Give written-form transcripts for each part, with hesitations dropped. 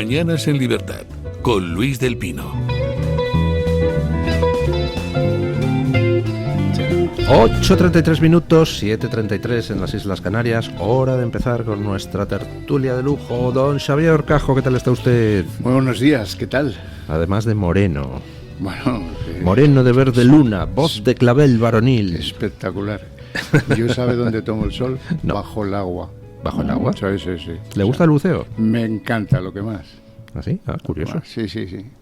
Mañanas en Libertad, con Luis del Pino. 8:33 minutos, 7:33 en las Islas Canarias. Hora de empezar con nuestra tertulia de lujo. Don Xavier Orcajo, ¿qué tal está usted? Muy buenos días, ¿qué tal? Además de moreno. Bueno, moreno de verde luna, voz de clavel varonil. Espectacular. ¿Yo sabe dónde tomo el sol? No. Bajo el agua. ¿Bajo el agua? Sí. ¿Le gusta el buceo? Me encanta, lo que más. ¿Ah, sí? Ah, curioso. Sí.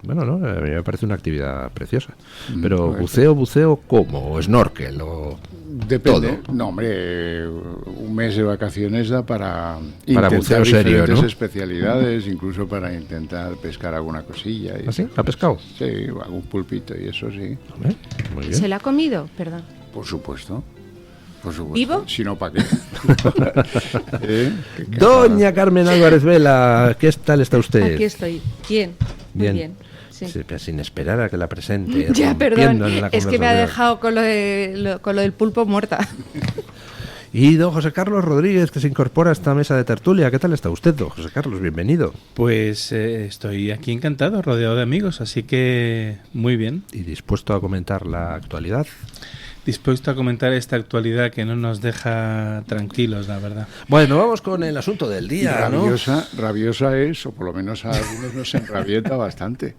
Bueno, no, a mí me parece una actividad preciosa. Pero Pues, buceo, ¿cómo? ¿O snorkel? ¿O depende. todo? No, hombre, un mes de vacaciones da para buceo intentar serio, diferentes ¿no? especialidades, incluso para intentar pescar alguna cosilla. ¿Ah, sí? ¿Ha pescado? Sí, algún pulpito y eso sí. Hombre, muy bien. ¿Se la ha comido? Perdón. Por supuesto. ¿Vivo? Si no, ¿para qué? ¿Qué Doña Carmen Álvarez Vela, ¿qué tal está usted? Aquí estoy. Bien. Muy bien. Sí. Sí, sin esperar a que la presente. Ya, rompiendo perdón. en la Es que me ha conversación. dejado con lo del pulpo muerta. Y don José Carlos Rodríguez, que se incorpora a esta mesa de tertulia. ¿Qué tal está usted, don José Carlos? Bienvenido. Pues estoy aquí encantado, rodeado de amigos, así que muy bien. ¿Y dispuesto a comentar la actualidad? Dispuesto a comentar esta actualidad que no nos deja tranquilos, la verdad. Bueno, vamos con el asunto del día, ¿no? Rabiosa es, o por lo menos a algunos nos enrabieta bastante.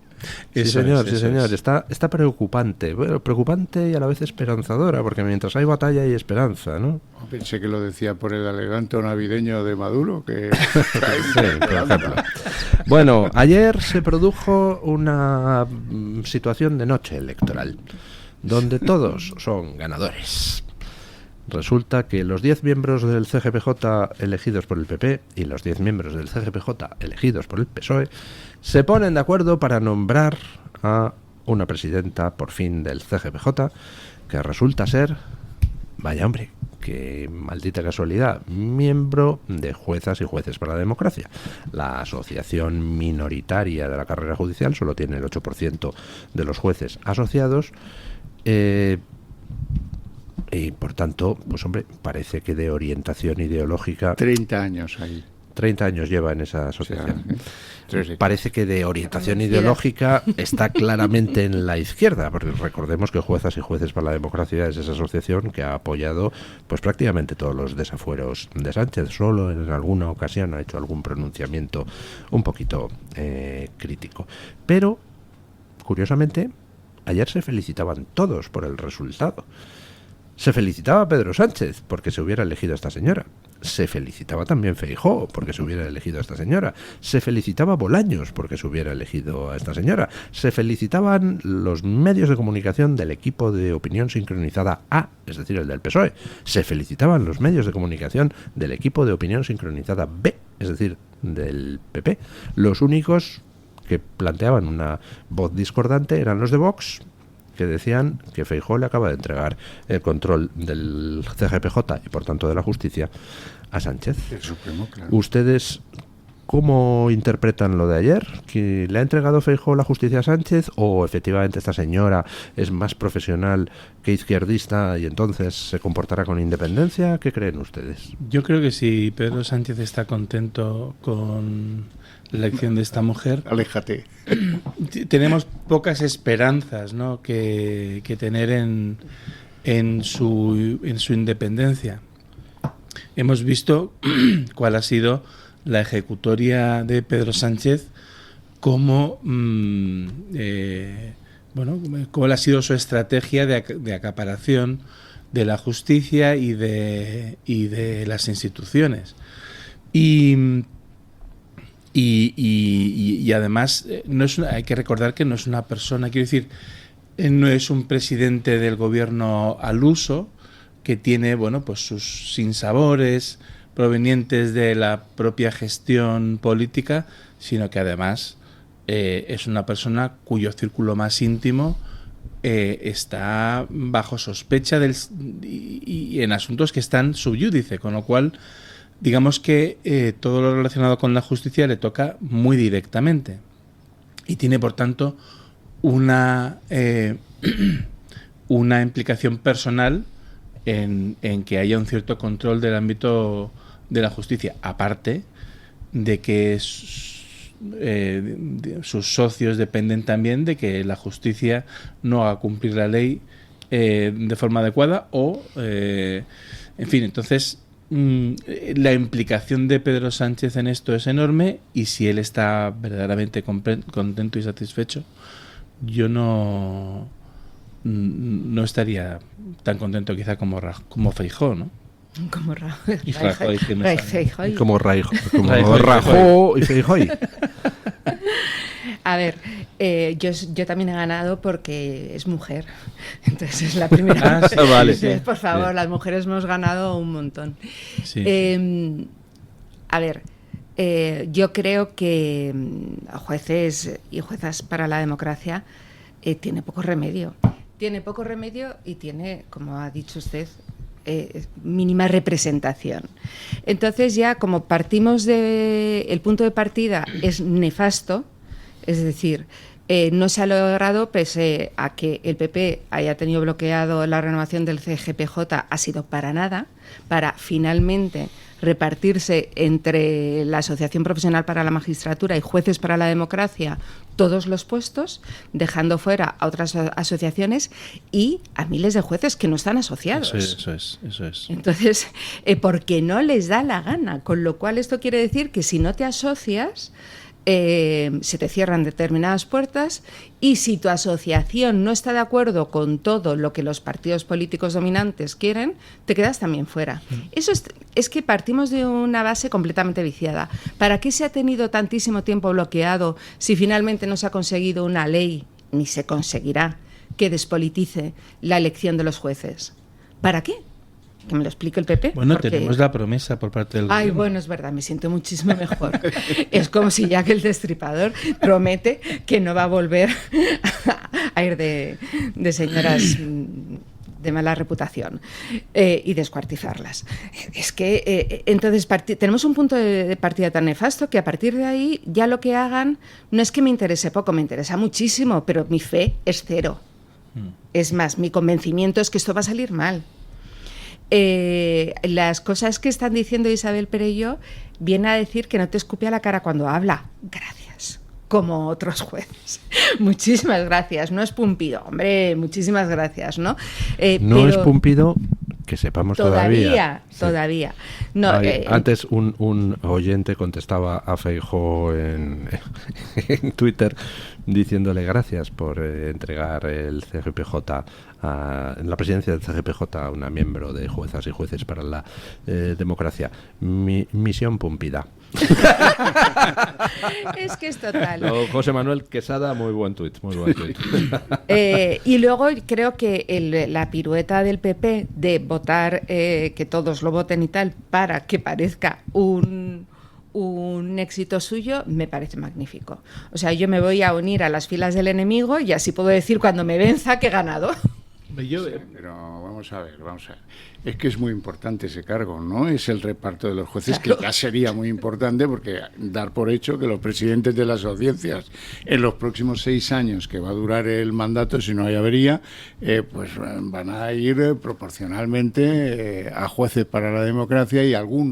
Sí, Eso señor, es, sí, eso señor. es. Está preocupante. Bueno, preocupante y a la vez esperanzadora, porque mientras hay batalla hay esperanza, ¿no? Pensé que lo decía por el adelanto navideño de Maduro, que... Sí, por ejemplo. Bueno, ayer se produjo una situación de noche electoral, donde todos son ganadores. Resulta que los 10 miembros del CGPJ elegidos por el PP y los 10 miembros del CGPJ elegidos por el PSOE se ponen de acuerdo para nombrar a una presidenta, por fin, del CGPJ, que resulta ser, vaya hombre, que maldita casualidad, miembro de Juezas y Jueces para la Democracia. La asociación minoritaria de la carrera judicial solo tiene el 8% de los jueces asociados, y por tanto, pues hombre, parece que de orientación ideológica... 30 años ahí. 30 años lleva en esa asociación. Entonces, Parece que de orientación ideológica está claramente en la izquierda, porque recordemos que Juezas y Jueces para la Democracia es esa asociación que ha apoyado pues prácticamente todos los desafueros de Sánchez. Solo en alguna ocasión ha hecho algún pronunciamiento un poquito crítico. Pero, curiosamente, ayer se felicitaban todos por el resultado. Se felicitaba a Pedro Sánchez porque se hubiera elegido a esta señora. Se felicitaba también Feijóo porque se hubiera elegido a esta señora. Se felicitaba Bolaños porque se hubiera elegido a esta señora. Se felicitaban los medios de comunicación del equipo de opinión sincronizada A, es decir, el del PSOE. Se felicitaban los medios de comunicación del equipo de opinión sincronizada B, es decir, del PP. Los únicos que planteaban una voz discordante eran los de Vox, que decían que Feijóo le acaba de entregar el control del CGPJ y por tanto de la justicia a Sánchez. el Supremo, claro. ¿Ustedes cómo interpretan lo de ayer? ¿Que le ha entregado Feijóo la justicia a Sánchez o efectivamente esta señora es más profesional que izquierdista y entonces se comportará con independencia? ¿Qué creen ustedes? Yo creo que si Pedro Sánchez está contento con la elección de esta mujer, Aléjate. tenemos pocas esperanzas, ¿no?, que tener en su independencia. Hemos visto cuál ha sido la ejecutoria de Pedro Sánchez, cómo cuál ha sido su estrategia de acaparación de la justicia y de las instituciones. Y además hay que recordar que no es una persona, quiero decir, no es un presidente del gobierno al uso, que tiene, bueno, pues sus sinsabores provenientes de la propia gestión política, sino que además es una persona cuyo círculo más íntimo está bajo sospecha y en asuntos que están sub iudice, con lo cual digamos que todo lo relacionado con la justicia le toca muy directamente y tiene por tanto una implicación personal en que haya un cierto control del ámbito de la justicia, aparte de que sus socios dependen también de que la justicia no haga cumplir la ley de forma adecuada o, en fin, entonces la implicación de Pedro Sánchez en esto es enorme y si él está verdaderamente contento y satisfecho, yo no estaría tan contento quizá como Feijóo, ¿no? Como Rajoy. Como Rajoy y Feijóo. A ver, yo también he ganado porque es mujer. Entonces es la primera. Vale. Entonces, por favor, las mujeres hemos ganado un montón. Sí. A ver, yo creo que jueces y juezas para la democracia tiene poco remedio. Tiene poco remedio y tiene, como ha dicho usted, mínima representación. Entonces ya como partimos el punto de partida es nefasto, es decir, no se ha logrado, pese a que el PP haya tenido bloqueado la renovación del CGPJ, ha sido para nada, para finalmente repartirse entre la Asociación Profesional para la Magistratura y Jueces para la Democracia todos los puestos, dejando fuera a otras asociaciones y a miles de jueces que no están asociados. Eso es. Entonces, porque no les da la gana, con lo cual esto quiere decir que si no te asocias, se te cierran determinadas puertas y si tu asociación no está de acuerdo con todo lo que los partidos políticos dominantes quieren, te quedas también fuera. Eso es que partimos de una base completamente viciada. ¿Para qué se ha tenido tantísimo tiempo bloqueado si finalmente no se ha conseguido una ley, ni se conseguirá, que despolitice la elección de los jueces? ¿Para qué? Que me lo explique el PP. Bueno, porque... tenemos la promesa por parte del gobierno. Bueno, es verdad, me siento muchísimo mejor. Es como si Jack el Destripador promete que no va a volver a ir de señoras de mala reputación y descuartizarlas. Es que entonces tenemos un punto de partida tan nefasto que a partir de ahí ya lo que hagan no es que me interese poco, me interesa muchísimo, pero mi fe es cero. Es más, mi convencimiento es que esto va a salir mal. Las cosas que están diciendo Isabel Perelló viene a decir que no te escupe a la cara cuando habla. Gracias. Como otros jueces. Muchísimas gracias. No es pumpido, hombre, muchísimas gracias, ¿no? No pero es pumpido, que sepamos todavía. Todavía. No, antes un oyente contestaba a Feijóo en Twitter diciéndole gracias por entregar el CGPJ en la presidencia del CGPJ a una miembro de Juezas y Jueces para la Democracia. Misión pumpida. Es que es total. José Manuel Quesada, muy buen tuit. Y luego creo que la pirueta del PP de votar, que todos lo voten y tal, para que parezca un éxito suyo, me parece magnífico. O sea, yo me voy a unir a las filas del enemigo y así puedo decir cuando me venza que he ganado. Pero vamos a ver. Es que es muy importante ese cargo, ¿no? Es el reparto de los jueces, claro. Que ya sería muy importante porque dar por hecho que los presidentes de las audiencias en los próximos 6 años que va a durar el mandato, si no hay avería, pues van a ir proporcionalmente a jueces para la democracia y algo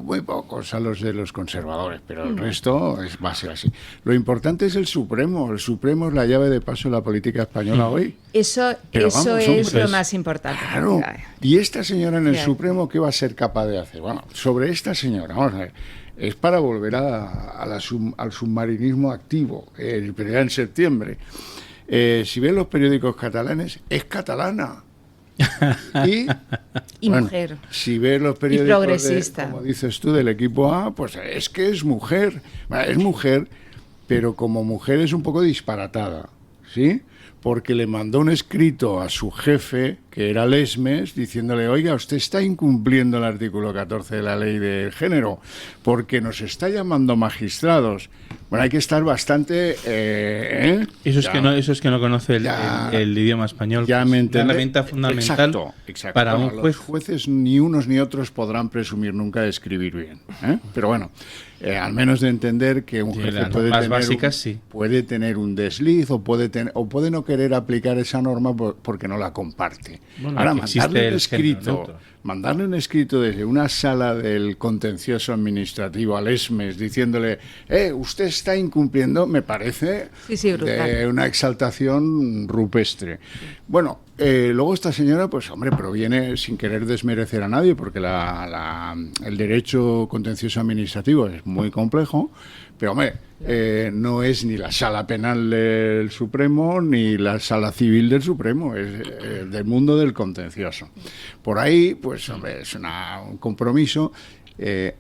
muy pocos a los de los conservadores, pero el resto va a ser así. Lo importante es el Supremo es la llave de paso de la política española hoy. Eso es lo más importante. Claro. Y esta señora en el Supremo, ¿qué va a ser capaz de hacer? Bueno, sobre esta señora, vamos a ver, es para volver al submarinismo activo, el primero en septiembre. Si ven los periódicos catalanes, es catalana. Y bueno, mujer. Si ves los periódicos como dices tú, del equipo A, pues es que es mujer. Bueno, es mujer, pero como mujer es un poco disparatada, ¿sí? Porque le mandó un escrito a su jefe, que era Lesmes, diciéndole: oiga, usted está incumpliendo el artículo 14 de la ley del género, porque nos está llamando magistrados. Bueno, hay que estar bastante... Eso es que no conoce el idioma español. Ya me entiende. Una herramienta fundamental. Exacto. Para un juez. Los jueces ni unos ni otros podrán presumir nunca de escribir bien. Pero bueno, al menos de entender que un jefe puede tener un desliz o puede no querer aplicar esa norma porque no la comparte. Bueno, ahora, mandarle un escrito desde una sala del contencioso administrativo al ESMES diciéndole, usted está incumpliendo, me parece de una exaltación rupestre. Bueno, luego esta señora, pues hombre, proviene sin querer desmerecer a nadie, porque el derecho contencioso administrativo es muy complejo, pero hombre, no es ni la sala penal del Supremo ni la sala civil del Supremo, es del mundo del contencioso. Por ahí, pues hombre, es un compromiso.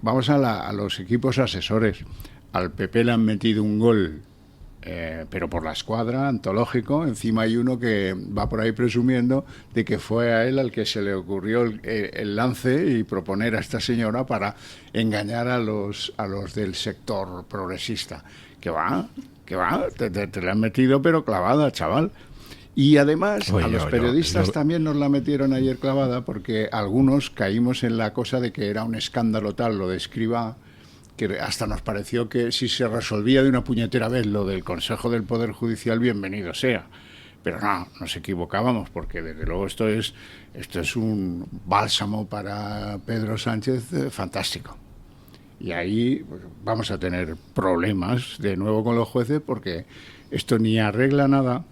Vamos a los equipos asesores. Al PP le han metido un gol, pero por la escuadra, antológico. Encima hay uno que va por ahí presumiendo de que fue a él al que se le ocurrió el lance y proponer a esta señora para engañar a los del sector progresista. Que va, te la han metido pero clavada, chaval. Y además a los periodistas también nos la metieron ayer clavada, porque algunos caímos en la cosa de que era un escándalo tal lo de Escrivá, que hasta nos pareció que si se resolvía de una puñetera vez lo del Consejo del Poder Judicial, bienvenido sea. Pero no, nos equivocábamos, porque desde luego esto es un bálsamo para Pedro Sánchez fantástico. Y ahí pues, vamos a tener problemas de nuevo con los jueces, porque esto ni arregla nada,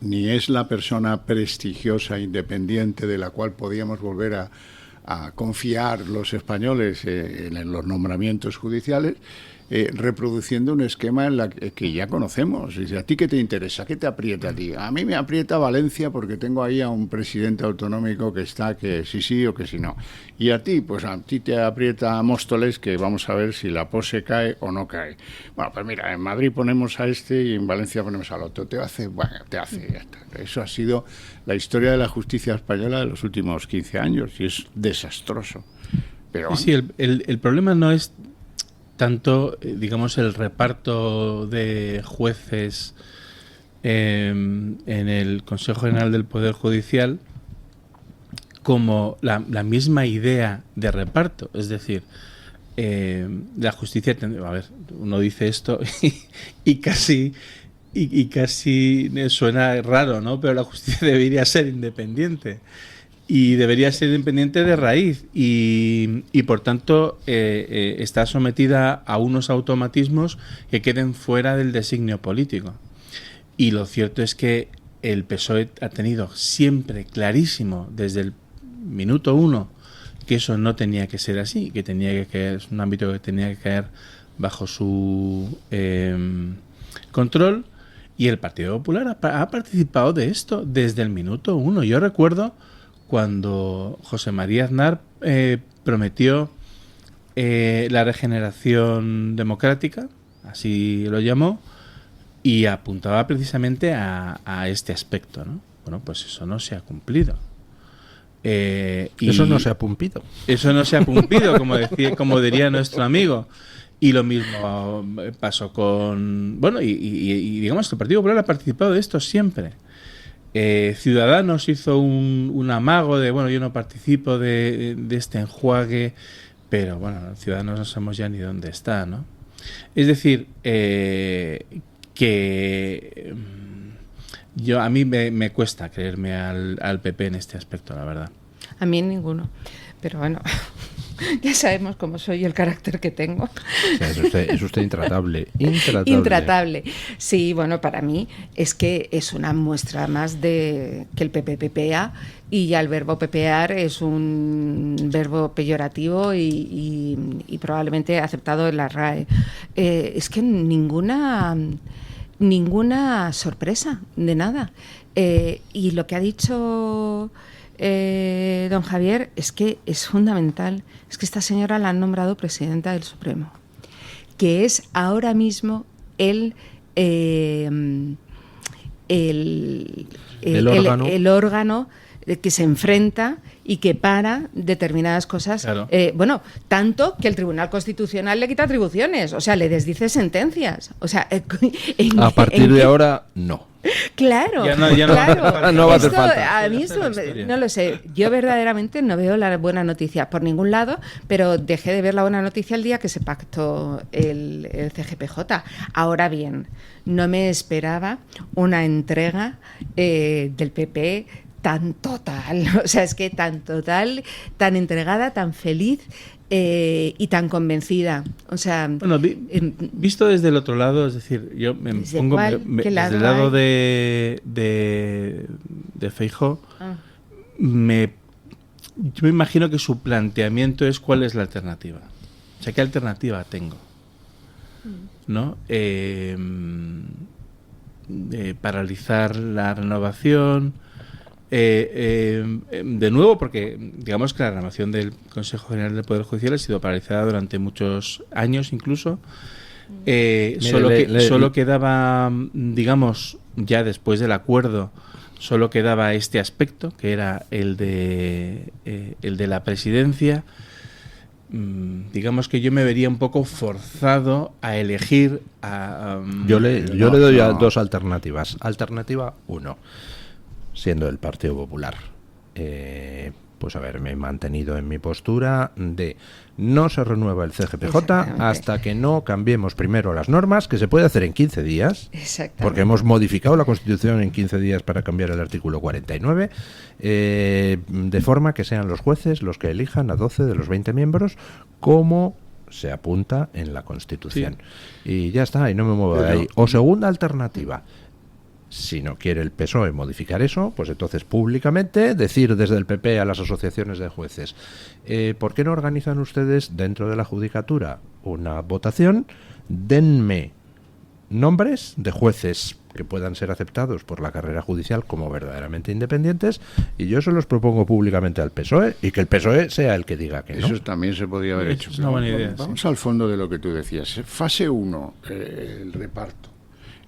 ni es la persona prestigiosa, independiente, de la cual podíamos volver a confiar los españoles en los nombramientos judiciales, reproduciendo un esquema en la que ya conocemos. Dice, ¿a ti qué te interesa? ¿Qué te aprieta a ti? A mí me aprieta Valencia porque tengo ahí a un presidente autonómico que está que sí o que sí no. Y a ti, pues a ti te aprieta Móstoles, que vamos a ver si la pose cae o no cae. Bueno, pues mira, en Madrid ponemos a este y en Valencia ponemos al otro. Te hace, ya está. Eso ha sido la historia de la justicia española de los últimos 15 años y es desastroso. Pero, sí, el problema no es tanto, digamos, el reparto de jueces en el Consejo General del Poder Judicial, como la misma idea de reparto. Es decir, la justicia, a ver, uno dice esto y casi suena raro, ¿no? Pero la justicia debería ser independiente. Y debería ser independiente de raíz y por tanto está sometida a unos automatismos que queden fuera del designio político. Y lo cierto es que el PSOE ha tenido siempre clarísimo desde el minuto uno que eso no tenía que ser así, que tenía que caer, es un ámbito que tenía que caer bajo su control, y el Partido Popular ha participado de esto desde el minuto uno. Yo recuerdo cuando José María Aznar prometió la regeneración democrática, así lo llamó, y apuntaba precisamente a este aspecto, ¿no? Bueno, pues eso no se ha cumplido. Eso no se ha cumplido. Eso no se ha cumplido, como diría nuestro amigo. Y lo mismo pasó con... Bueno, y digamos que el Partido Popular ha participado de esto siempre. Ciudadanos hizo un amago de, bueno, yo no participo de este enjuague, pero bueno, Ciudadanos no sabemos ya ni dónde está, ¿no? Es decir, que a mí me cuesta creerme al PP en este aspecto, la verdad. A mí ninguno, pero bueno, ya sabemos cómo soy y el carácter que tengo. O sea, es usted intratable. Intratable. Sí, bueno, para mí es que es una muestra más de que el PP pepea, y ya el verbo pepear es un verbo peyorativo y probablemente aceptado en la RAE. Es que ninguna sorpresa de nada. Y lo que ha dicho don Javier es que es fundamental. Es que esta señora la han nombrado presidenta del Supremo, que es ahora mismo el órgano que se enfrenta y que para determinadas cosas. Claro. Bueno, tanto que el Tribunal Constitucional le quita atribuciones, o sea, le desdice sentencias. O sea, a partir de ahora, no. Claro, ya no claro. No va a hacer falta. A mí no lo sé. Yo verdaderamente no veo la buena noticia por ningún lado, pero dejé de ver la buena noticia el día que se pactó el CGPJ. Ahora bien, no me esperaba una entrega del PP tan total, o sea, es que tan total, tan entregada, tan feliz y tan convencida. O sea, bueno, visto desde el otro lado, es decir, yo me pongo desde el lado de Feijóo, yo me imagino que su planteamiento es cuál es la alternativa. O sea, ¿qué alternativa tengo? ¿No? Paralizar la renovación. De nuevo, porque digamos que la renovación del Consejo General del Poder Judicial ha sido paralizada durante muchos años incluso. Solo quedaba, digamos, ya después del acuerdo, solo quedaba este aspecto, que era el de la presidencia. Digamos que yo me vería un poco forzado a elegir yo le doy dos alternativas. Alternativa 1, siendo el Partido Popular, pues haberme mantenido en mi postura de no se renueva el CGPJ hasta que no cambiemos primero las normas, que se puede hacer en 15 días, porque hemos modificado la Constitución en 15 días para cambiar el artículo 49, de forma que sean los jueces los que elijan a 12 de los 20 miembros, como se apunta en la Constitución. Sí. Y ya está, y no me muevo de ahí. O segunda alternativa, si no quiere el PSOE modificar eso, pues entonces públicamente decir desde el PP a las asociaciones de jueces, ¿por qué no organizan ustedes dentro de la Judicatura una votación? Denme nombres de jueces que puedan ser aceptados por la carrera judicial como verdaderamente independientes, y yo se los propongo públicamente al PSOE, y que el PSOE sea el que diga que no. Eso también se podría haber hecho. Es una buena idea. Vamos al fondo de lo que tú decías. Fase 1, el reparto.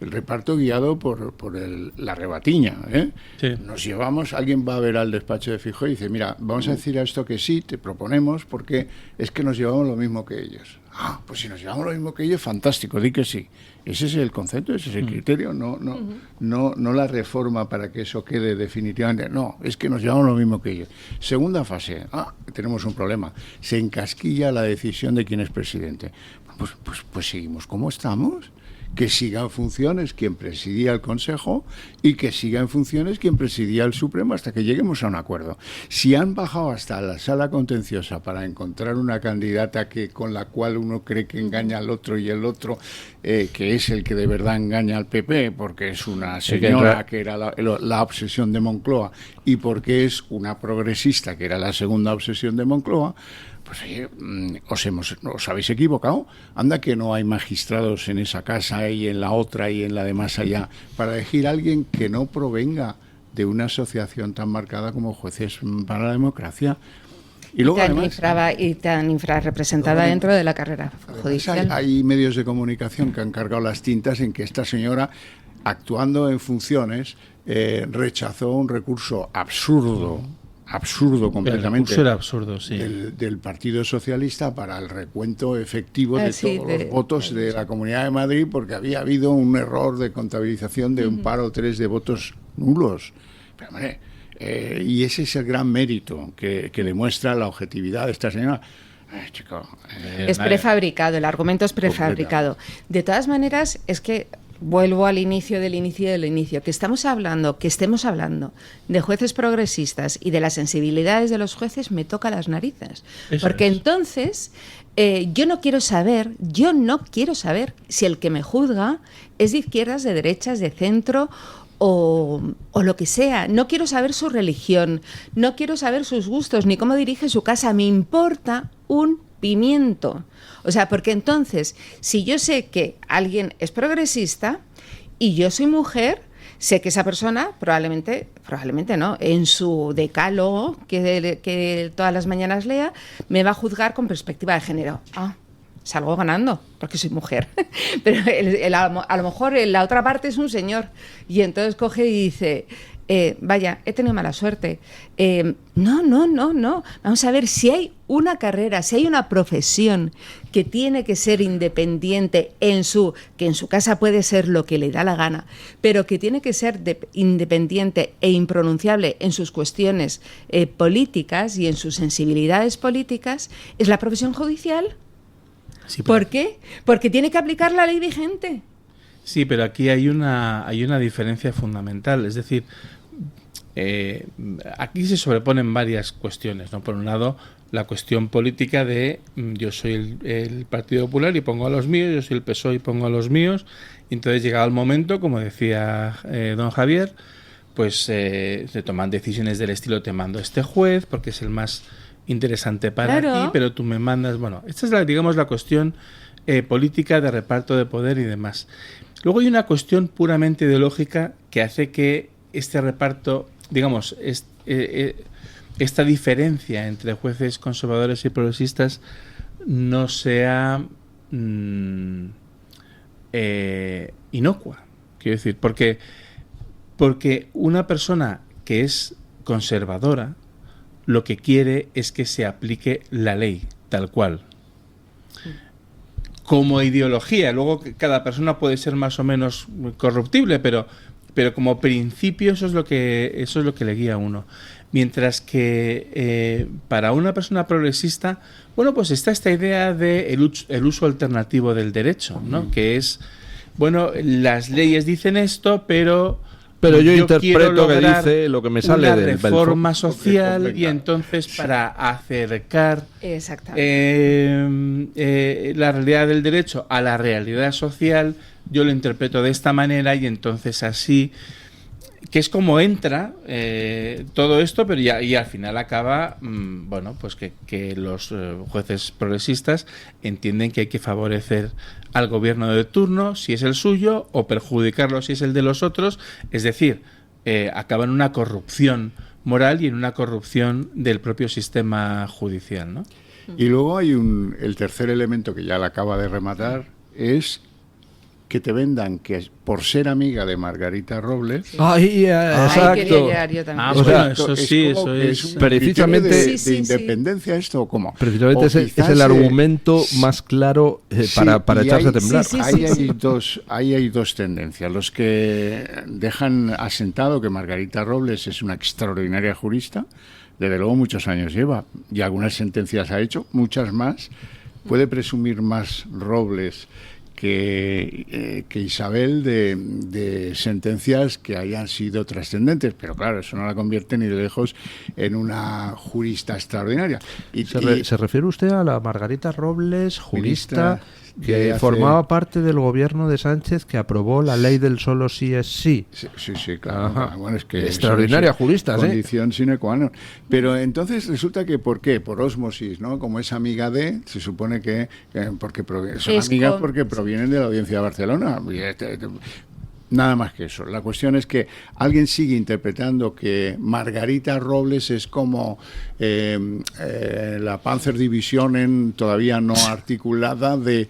El reparto guiado por la rebatiña, ¿eh? Sí. Nos llevamos, alguien va a ver al despacho de Feijóo y dice, mira, vamos a decir a esto que sí, te proponemos, porque es que nos llevamos lo mismo que ellos. Ah, pues si nos llevamos lo mismo que ellos, fantástico, di que sí. Ese es el concepto, ese es el criterio, no la reforma para que eso quede definitivamente. No, es que nos llevamos lo mismo que ellos. Segunda fase, tenemos un problema. Se encasquilla la decisión de quién es presidente. Pues seguimos como estamos. Que siga en funciones quien presidía el Consejo y que siga en funciones quien presidía el Supremo hasta que lleguemos a un acuerdo. Si han bajado hasta la sala contenciosa para encontrar una candidata con la cual uno cree que engaña al otro y el otro que es el que de verdad engaña al PP porque es una señora que era la obsesión de Moncloa y porque es una progresista que era la segunda obsesión de Moncloa, pues oye, os habéis equivocado. Anda que no hay magistrados en esa casa y en la otra y en la de más allá para elegir a alguien que no provenga de una asociación tan marcada como Jueces para la Democracia. Y luego tan infrarrepresentada dentro de la carrera judicial. Hay medios de comunicación que han cargado las tintas en que esta señora, actuando en funciones, rechazó un recurso absurdo completamente. Era absurdo, sí. Del Partido Socialista para el recuento efectivo de todos los votos de la Comunidad de Madrid, porque había habido un error de contabilización de un par o tres de votos nulos. Pero, hombre, y ese es el gran mérito que demuestra la objetividad de esta señora. Es prefabricado, el argumento es prefabricado. De todas maneras, es que vuelvo al inicio, que estemos hablando de jueces progresistas y de las sensibilidades de los jueces me toca las narices. Porque entonces yo no quiero saber si el que me juzga es de izquierdas, de derechas, de centro o lo que sea. No quiero saber su religión, no quiero saber sus gustos, ni cómo dirige su casa. Me importa un pimiento. O sea, porque entonces, si yo sé que alguien es progresista y yo soy mujer, sé que esa persona probablemente no, en su decálogo que todas las mañanas lea, me va a juzgar con perspectiva de género. Salgo ganando, porque soy mujer. Pero a lo mejor la otra parte es un señor. Y entonces coge y dice, vaya, he tenido mala suerte. No. Vamos a ver, si hay una carrera, si hay una profesión que tiene que ser independiente que en su casa puede ser lo que le da la gana, pero que tiene que ser independiente e impronunciable en sus cuestiones políticas y en sus sensibilidades políticas, es la profesión judicial. Sí, pero... ¿Por qué? Porque tiene que aplicar la ley vigente. Sí, pero aquí hay una diferencia fundamental. Es decir, aquí se sobreponen varias cuestiones, ¿no? Por un lado, la cuestión política de yo soy el Partido Popular y pongo a los míos, yo soy el PSOE y pongo a los míos, y entonces llegado el momento, como decía don Javier, pues se toman decisiones del estilo: te mando a este juez porque es el más interesante para ti, pero tú me mandas... Bueno, esta es la cuestión política de reparto de poder y demás. Luego hay una cuestión puramente ideológica que hace que este reparto, digamos, esta diferencia entre jueces conservadores y progresistas no sea inocua. Quiero decir, porque una persona que es conservadora lo que quiere es que se aplique la ley tal cual. Como ideología, luego cada persona puede ser más o menos corruptible, pero como principio eso es lo que le guía a uno. Mientras que para una persona progresista, bueno, pues está esta idea de el uso alternativo del derecho, ¿no? Que es, bueno, las leyes dicen esto, pero yo interpreto que dice lo que me sale de reforma social, y entonces para acercar la realidad del derecho a la realidad social, yo lo interpreto de esta manera, y entonces así, que es como entra todo esto, pero y al final acaba, bueno, pues que los jueces progresistas entienden que hay que favorecer al gobierno de turno si es el suyo, o perjudicarlo si es el de los otros, es decir, acaba en una corrupción moral y en una corrupción del propio sistema judicial, ¿no? Y luego hay el tercer elemento que ya la acaba de rematar, es que te vendan que por ser amiga de Margarita Robles... Sí. Exacto. Eso es precisamente de independencia, esto, ¿cómo? Precisamente es el argumento más claro para echarse a temblar. Ahí hay dos tendencias. Los que dejan asentado que Margarita Robles es una extraordinaria jurista, desde luego muchos años lleva, y algunas sentencias ha hecho, muchas más. Puede presumir más Robles que Isabel de sentencias que hayan sido trascendentes, pero claro, eso no la convierte ni de lejos en una jurista extraordinaria. ¿Se refiere usted a la Margarita Robles, jurista que formaba parte del gobierno de Sánchez, que aprobó la ley del solo sí es sí? Sí, claro. Bueno, es que extraordinaria jurista, condición sine qua non. Pero entonces resulta que, ¿por qué? Por ósmosis, ¿no? Como es amiga de, se supone que son amigas porque provienen de la Audiencia de Barcelona. Nada más que eso. La cuestión es que alguien sigue interpretando que Margarita Robles es como la Panzerdivisionen todavía no articulada del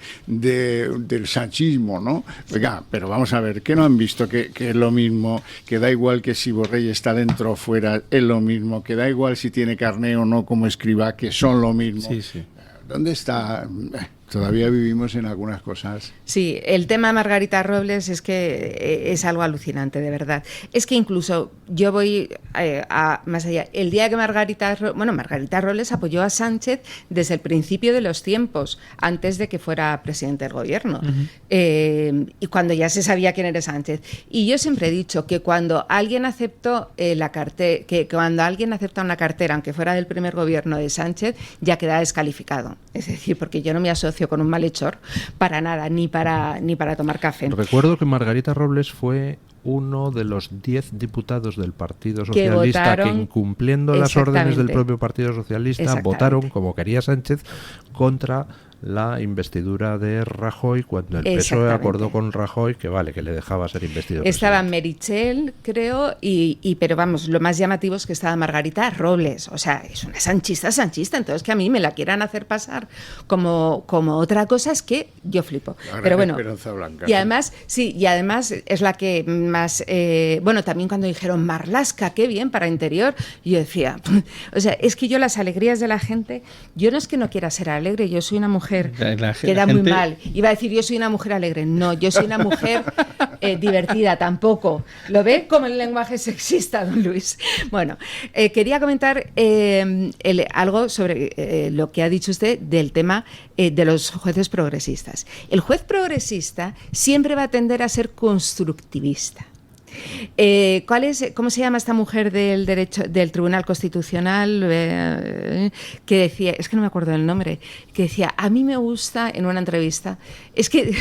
sanchismo, ¿no? Oiga, pero vamos a ver, ¿qué no han visto? Que es lo mismo, que da igual que si Borrell está dentro o fuera, es lo mismo, que da igual si tiene carné o no como Escrivá, que son lo mismo. Sí. ¿Dónde está? Todavía vivimos en algunas cosas. Sí, el tema Margarita Robles es que es algo alucinante, de verdad. Es que incluso yo voy más allá. El día que Margarita Robles apoyó a Sánchez desde el principio de los tiempos, antes de que fuera presidente del gobierno, y cuando ya se sabía quién era Sánchez. Y yo siempre he dicho que cuando alguien aceptó cuando alguien acepta una cartera, aunque fuera del primer gobierno de Sánchez, ya queda descalificado. Es decir, porque yo no me asocio con un malhechor para nada, ni para tomar café. Recuerdo que Margarita Robles fue uno de los 10 diputados del Partido Socialista que incumpliendo las órdenes del propio Partido Socialista, votaron, como quería Sánchez, contra la investidura de Rajoy, cuando el PSOE acordó con Rajoy que le dejaba ser investido. Estaba Meritxell, creo, pero vamos, lo más llamativo es que estaba Margarita Robles, o sea, es una sanchista, entonces que a mí me la quieran hacer pasar como otra cosa, es que yo flipo. Pero bueno, Blanca, y además es la que más, también cuando dijeron Marlaska, qué bien para interior, yo decía, o sea, es que yo las alegrías de la gente, yo no es que no quiera ser alegre, yo soy una mujer queda muy mal. Iba a decir, yo soy una mujer alegre. No, yo soy una mujer divertida, tampoco. ¿Lo ve como el lenguaje sexista, don Luis? Bueno, quería comentar algo sobre lo que ha dicho usted del tema de los jueces progresistas. El juez progresista siempre va a tender a ser constructivista. ¿Cómo se llama esta mujer del derecho del Tribunal Constitucional que decía, es que no me acuerdo del nombre, que decía, a mí me gusta en una entrevista, es que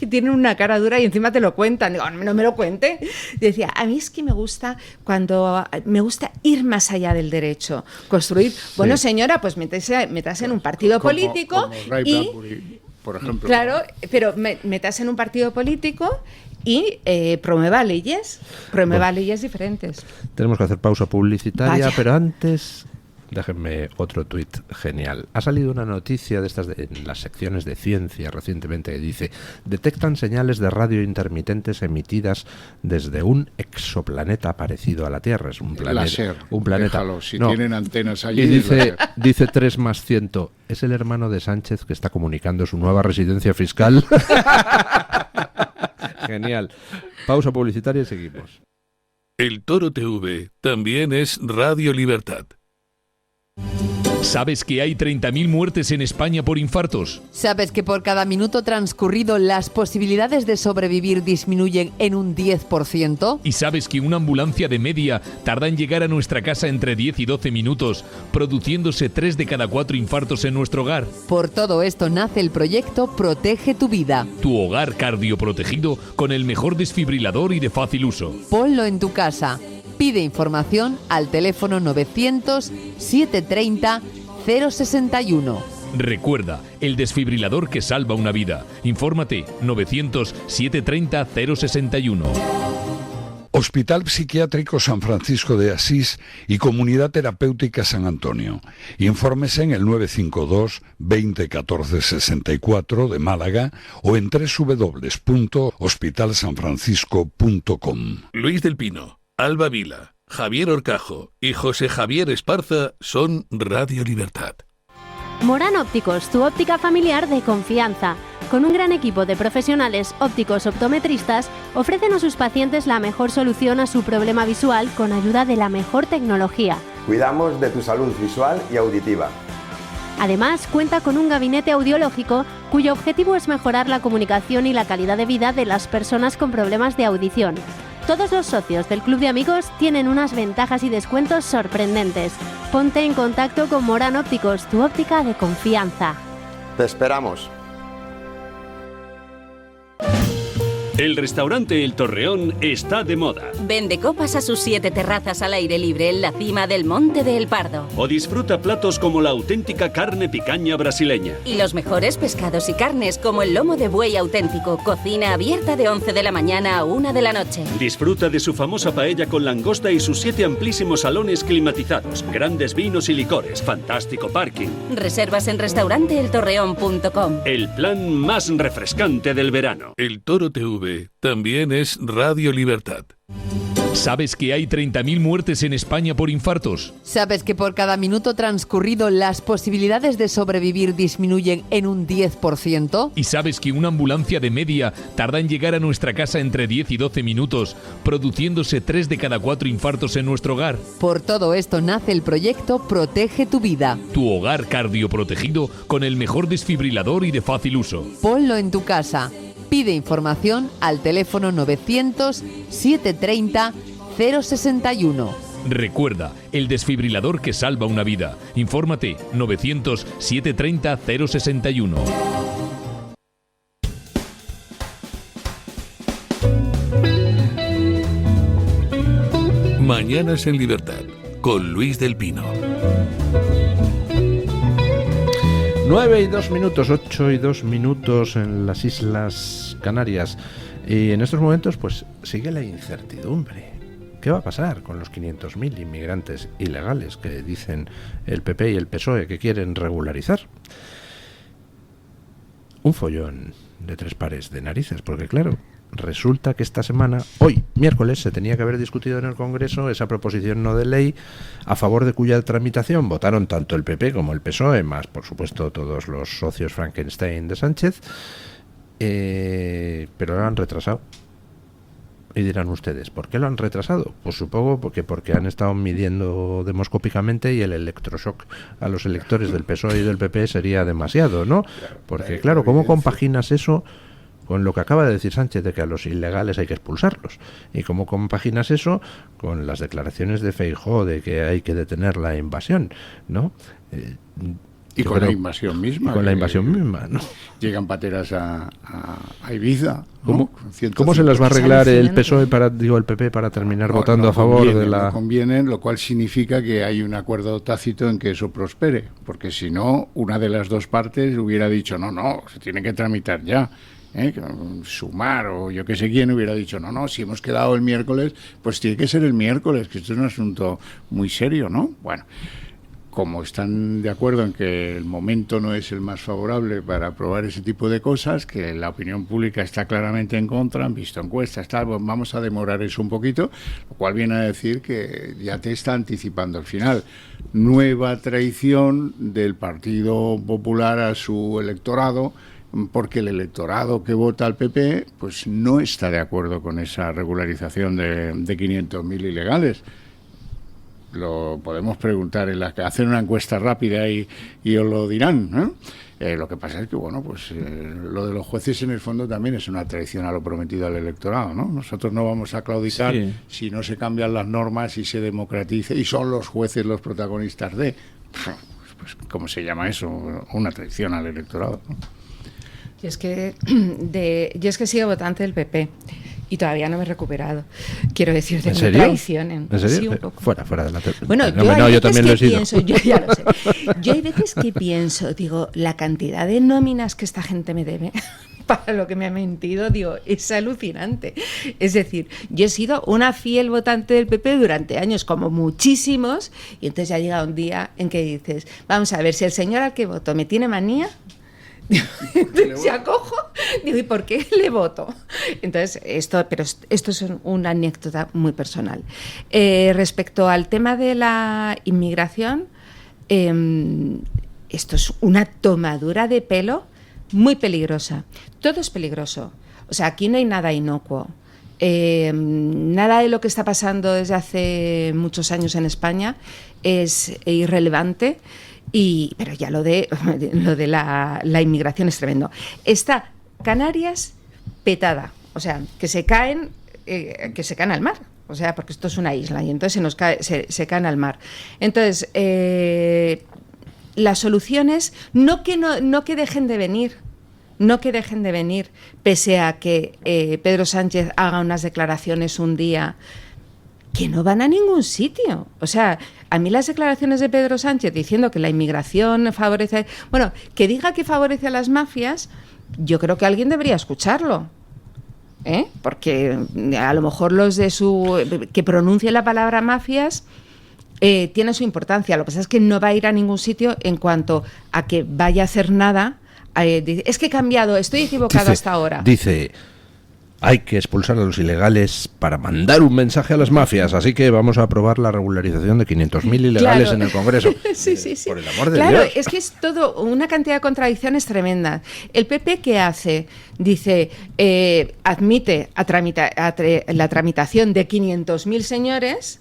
tienen una cara dura y encima te lo cuentan, digo, no me lo cuente, decía, a mí es que me gusta ir más allá del derecho, construir, bueno señora, pues métase en un partido político como y Bradbury, por ejemplo. Claro, pero métase en un partido político y promueva leyes diferentes. Tenemos que hacer pausa publicitaria, Vaya. pero antes déjenme otro tuit genial. Ha salido una noticia de estas en las secciones de ciencia recientemente que dice: detectan señales de radio intermitentes emitidas desde un exoplaneta parecido a la Tierra. Es un planeta. Láser. Un planeta. Déjalo, si No. tienen antenas allí. Y láser. dice 3 más 100. Es el hermano de Sánchez que está comunicando su nueva residencia fiscal. Genial. Pausa publicitaria y seguimos. El Toro TV también es Radio Libertad. ¿Sabes que hay 30.000 muertes en España por infartos? ¿Sabes que por cada minuto transcurrido las posibilidades de sobrevivir disminuyen en un 10%? ¿Y sabes que una ambulancia de media tarda en llegar a nuestra casa entre 10 y 12 minutos, produciéndose 3 de cada 4 infartos en nuestro hogar? Por todo esto nace el proyecto Protege tu Vida. Tu hogar cardioprotegido con el mejor desfibrilador y de fácil uso. Ponlo en tu casa. Pide información al teléfono 900-730-061. Recuerda, el desfibrilador que salva una vida. Infórmate 900-730-061. Hospital Psiquiátrico San Francisco de Asís y Comunidad Terapéutica San Antonio. Infórmese en el 952 20 14 64 de Málaga o en www.hospitalsanfrancisco.com. Luis del Pino, Alba Vila, Javier Horcajo y José Javier Esparza son Radio Libertad. Morán Ópticos, tu óptica familiar de confianza. Con un gran equipo de profesionales ópticos optometristas, ofrecen a sus pacientes la mejor solución a su problema visual con ayuda de la mejor tecnología. Cuidamos de tu salud visual y auditiva. Además, cuenta con un gabinete audiológico cuyo objetivo es mejorar la comunicación y la calidad de vida de las personas con problemas de audición. Todos los socios del Club de Amigos tienen unas ventajas y descuentos sorprendentes. Ponte en contacto con Morán Ópticos, tu óptica de confianza. Te esperamos. El restaurante El Torreón está de moda. Vende copas a sus 7 terrazas al aire libre en la cima del Monte de El Pardo. O disfruta platos como la auténtica carne picaña brasileña. Y los mejores pescados y carnes como el lomo de buey auténtico. Cocina abierta de 11 de la mañana a 1 de la noche. Disfruta de su famosa paella con langosta y sus 7 amplísimos salones climatizados. Grandes vinos y licores. Fantástico parking. Reservas en restauranteeltorreón.com. El plan más refrescante del verano. El Toro TV también es Radio Libertad. ¿Sabes que hay 30.000 muertes en España por infartos? ¿Sabes que por cada minuto transcurrido las posibilidades de sobrevivir disminuyen en un 10%? ¿Y sabes que una ambulancia de media tarda en llegar a nuestra casa entre 10 y 12 minutos, produciéndose 3 de cada 4 infartos en nuestro hogar? Por todo esto nace el proyecto Protege tu Vida. Tu hogar cardioprotegido con el mejor desfibrilador y de fácil uso. Ponlo en tu casa. Pide información al teléfono 900-730-061. Recuerda, el desfibrilador que salva una vida. Infórmate 900-730-061. Mañanas en Libertad con Luis del Pino. 9 y 2 minutos, 8 y 2 minutos en las Islas Canarias. Y en estos momentos pues sigue la incertidumbre. ¿Qué va a pasar con los 500.000 inmigrantes ilegales que dicen el PP y el PSOE que quieren regularizar? Un follón de 3 pares de narices, porque claro, resulta que esta semana, hoy, miércoles, se tenía que haber discutido en el Congreso esa proposición no de ley a favor de cuya tramitación votaron tanto el PP como el PSOE, más por supuesto todos los socios Frankenstein de Sánchez, pero lo han retrasado. Y dirán ustedes, ¿por qué lo han retrasado? Pues supongo porque han estado midiendo demoscópicamente y el electroshock a los electores del PSOE y del PP sería demasiado, ¿no? Porque claro, ¿cómo compaginas eso con lo que acaba de decir Sánchez de que a los ilegales hay que expulsarlos. ¿Y cómo compaginas eso con las declaraciones de Feijóo de que hay que detener la invasión, ¿no? Y con la invasión misma. Con la invasión misma, ¿no? Llegan pateras a Ibiza. ¿No? ¿Cómo se las va a arreglar el PSOE el PP para terminar votando a favor de la...? No conviene, lo cual significa que hay un acuerdo tácito en que eso prospere, porque si no, una de las dos partes hubiera dicho, no, se tiene que tramitar ya. Sumar o yo que sé quién hubiera dicho, no, si hemos quedado el miércoles, pues tiene que ser el miércoles, que esto es un asunto muy serio, ¿no? Bueno, como están de acuerdo en que el momento no es el más favorable para aprobar ese tipo de cosas, que la opinión pública está claramente en contra, han visto encuestas, tal, pues vamos a demorar eso un poquito, lo cual viene a decir que ya te está anticipando el final. Nueva traición del Partido Popular a su electorado, porque el electorado que vota al PP pues no está de acuerdo con esa regularización de 500.000 ilegales. Lo podemos preguntar, hacer una encuesta rápida y os lo dirán, ¿no? Lo que pasa es que, lo de los jueces en el fondo también es una traición a lo prometido al electorado, ¿no? Nosotros no vamos a claudicar si no se cambian las normas y se democratice y son los jueces los protagonistas de... Pues ¿cómo se llama eso? Una traición al electorado, ¿no? Yo es que he sido votante del PP y todavía no me he recuperado. Quiero decir, de ¿En mi serio? traición. ¿En serio? Sí, un poco. Fuera de la Bueno, yo también lo he sido. Yo ya lo sé. Yo hay veces que pienso, digo, la cantidad de nóminas que esta gente me debe para lo que me ha mentido, digo, es alucinante. Es decir, yo he sido una fiel votante del PP durante años, como muchísimos, y entonces ya llega un día en que dices, vamos a ver, si el señor al que voto me tiene manía, se acojo, digo, ¿y por qué le voto? Entonces, esto es una anécdota muy personal. Respecto al tema de la inmigración, esto es una tomadura de pelo muy peligrosa. Todo es peligroso. O sea, aquí no hay nada inocuo. Nada de lo que está pasando desde hace muchos años en España es irrelevante. Pero ya lo de la inmigración es tremendo. Está Canarias petada, o sea, que se caen al mar, o sea, porque esto es una isla y entonces se caen al mar. Entonces, las soluciones no que dejen de venir. No que dejen de venir, pese a que Pedro Sánchez haga unas declaraciones un día que no van a ningún sitio. O sea, a mí las declaraciones de Pedro Sánchez diciendo que la inmigración favorece... Bueno, que diga que favorece a las mafias, yo creo que alguien debería escucharlo. Porque a lo mejor los de que pronuncie la palabra mafias tiene su importancia. Lo que pasa es que no va a ir a ningún sitio en cuanto a que vaya a hacer nada. Es que he cambiado, estoy equivocado hasta ahora. Dice... Hay que expulsar a los ilegales para mandar un mensaje a las mafias, así que vamos a aprobar la regularización de 500.000 ilegales en el Congreso. Sí. Por el amor de Dios. Es que es todo una cantidad de contradicciones tremendas. El PP, ¿qué hace? Dice, admite la tramitación de 500.000 señores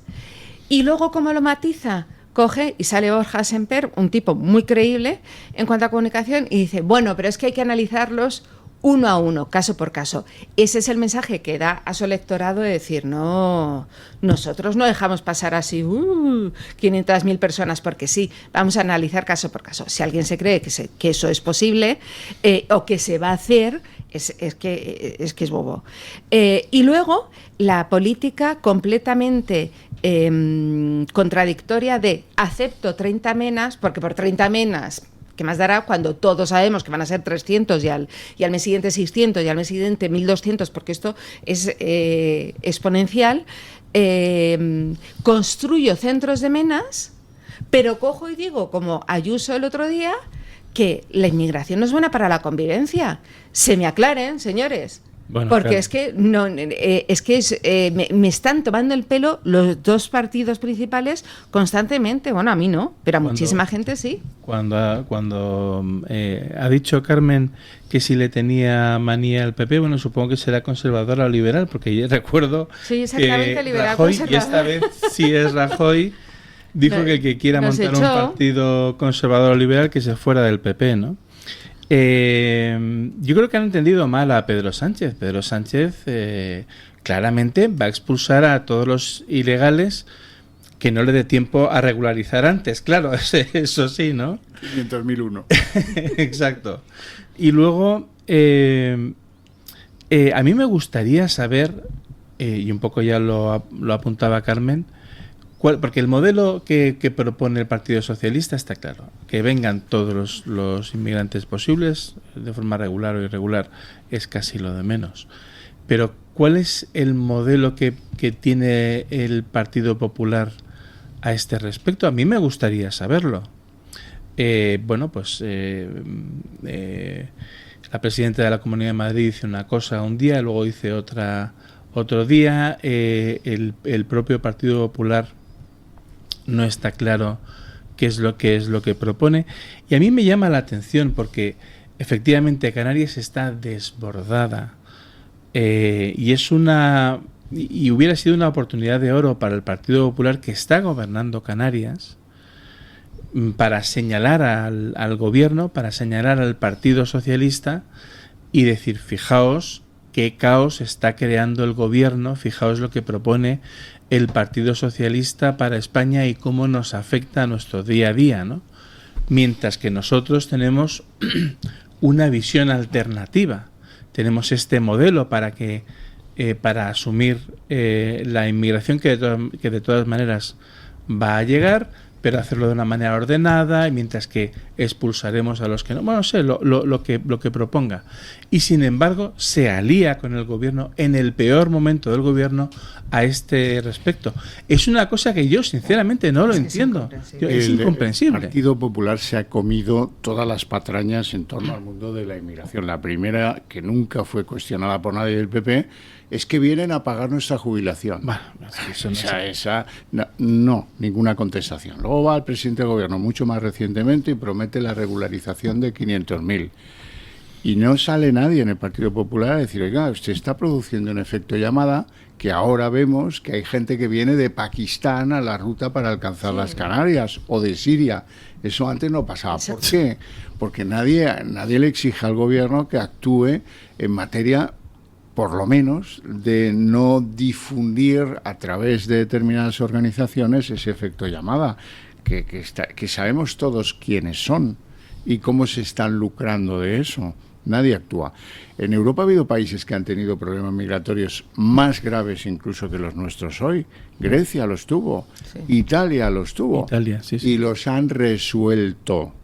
y luego, ¿cómo lo matiza? Coge y sale Borja Semper, un tipo muy creíble en cuanto a comunicación, y dice, bueno, pero es que hay que analizarlos uno a uno, caso por caso. Ese es el mensaje que da a su electorado de decir, no, nosotros no dejamos pasar así 500.000 personas porque sí, vamos a analizar caso por caso. Si alguien se cree que eso es posible o que se va a hacer, es que es bobo. Y luego la política completamente contradictoria de acepto 30 menas, porque por 30 menas... ¿Qué más dará cuando todos sabemos que van a ser 300 y al mes siguiente 600 y al mes siguiente 1.200? Porque esto es exponencial. Construyo centros de menas, pero cojo y digo, como Ayuso el otro día, que la inmigración no es buena para la convivencia. Se me aclaren, señores. Bueno, porque claro. Me están tomando el pelo los dos partidos principales constantemente. Bueno, a mí no, pero a muchísima gente sí. Cuando ha dicho Carmen que si le tenía manía al PP, bueno, supongo que será conservadora o liberal, porque yo recuerdo exactamente, liberal, Rajoy, y esta vez sí es Rajoy, dijo que el que quiera montar un partido conservador o liberal que se fuera del PP, ¿no? Yo creo que han entendido mal a Pedro Sánchez. Pedro Sánchez claramente va a expulsar a todos los ilegales que no le dé tiempo a regularizar antes. Claro, eso sí, ¿no? 500.001. Exacto. Y luego, a mí me gustaría saber, y un poco ya lo apuntaba Carmen, porque el modelo que propone el Partido Socialista está claro, que vengan todos los inmigrantes posibles, de forma regular o irregular, es casi lo de menos. Pero, ¿cuál es el modelo que tiene el Partido Popular a este respecto? A mí me gustaría saberlo. La presidenta de la Comunidad de Madrid dice una cosa un día, luego dice otra otro día. El propio Partido Popular no está claro qué es lo que propone, y a mí me llama la atención porque efectivamente Canarias está desbordada, y hubiera sido una oportunidad de oro para el Partido Popular, que está gobernando Canarias, para señalar al gobierno, para señalar al Partido Socialista y decir: fijaos qué caos está creando el gobierno, fijaos lo que propone el Partido Socialista para España y cómo nos afecta a nuestro día a día, ¿no? Mientras que nosotros tenemos una visión alternativa, tenemos este modelo para asumir la inmigración que de todas maneras va a llegar, pero hacerlo de una manera ordenada, mientras que expulsaremos a los que no, bueno, sé, lo que proponga. Y sin embargo se alía con el gobierno en el peor momento del gobierno a este respecto. Es una cosa que yo sinceramente no lo entiendo. Es incomprensible. El Partido Popular se ha comido todas las patrañas en torno al mundo de la inmigración. La primera, que nunca fue cuestionada por nadie del PP, es que vienen a pagar nuestra jubilación. Bueno, no, ninguna contestación. Luego va el presidente del gobierno mucho más recientemente y promete la regularización de 500.000. Y no sale nadie en el Partido Popular a decir: oiga, usted está produciendo un efecto llamada, que ahora vemos que hay gente que viene de Pakistán a la ruta para alcanzar las Canarias, o de Siria. Eso antes no pasaba. ¿Por qué? Porque nadie le exige al gobierno que actúe en materia, por lo menos, de no difundir a través de determinadas organizaciones ese efecto llamada, que sabemos todos quiénes son y cómo se están lucrando de eso. Nadie actúa. En Europa ha habido países que han tenido problemas migratorios más graves incluso que los nuestros hoy. Grecia los tuvo, sí. Italia los tuvo, sí. Y los han resuelto.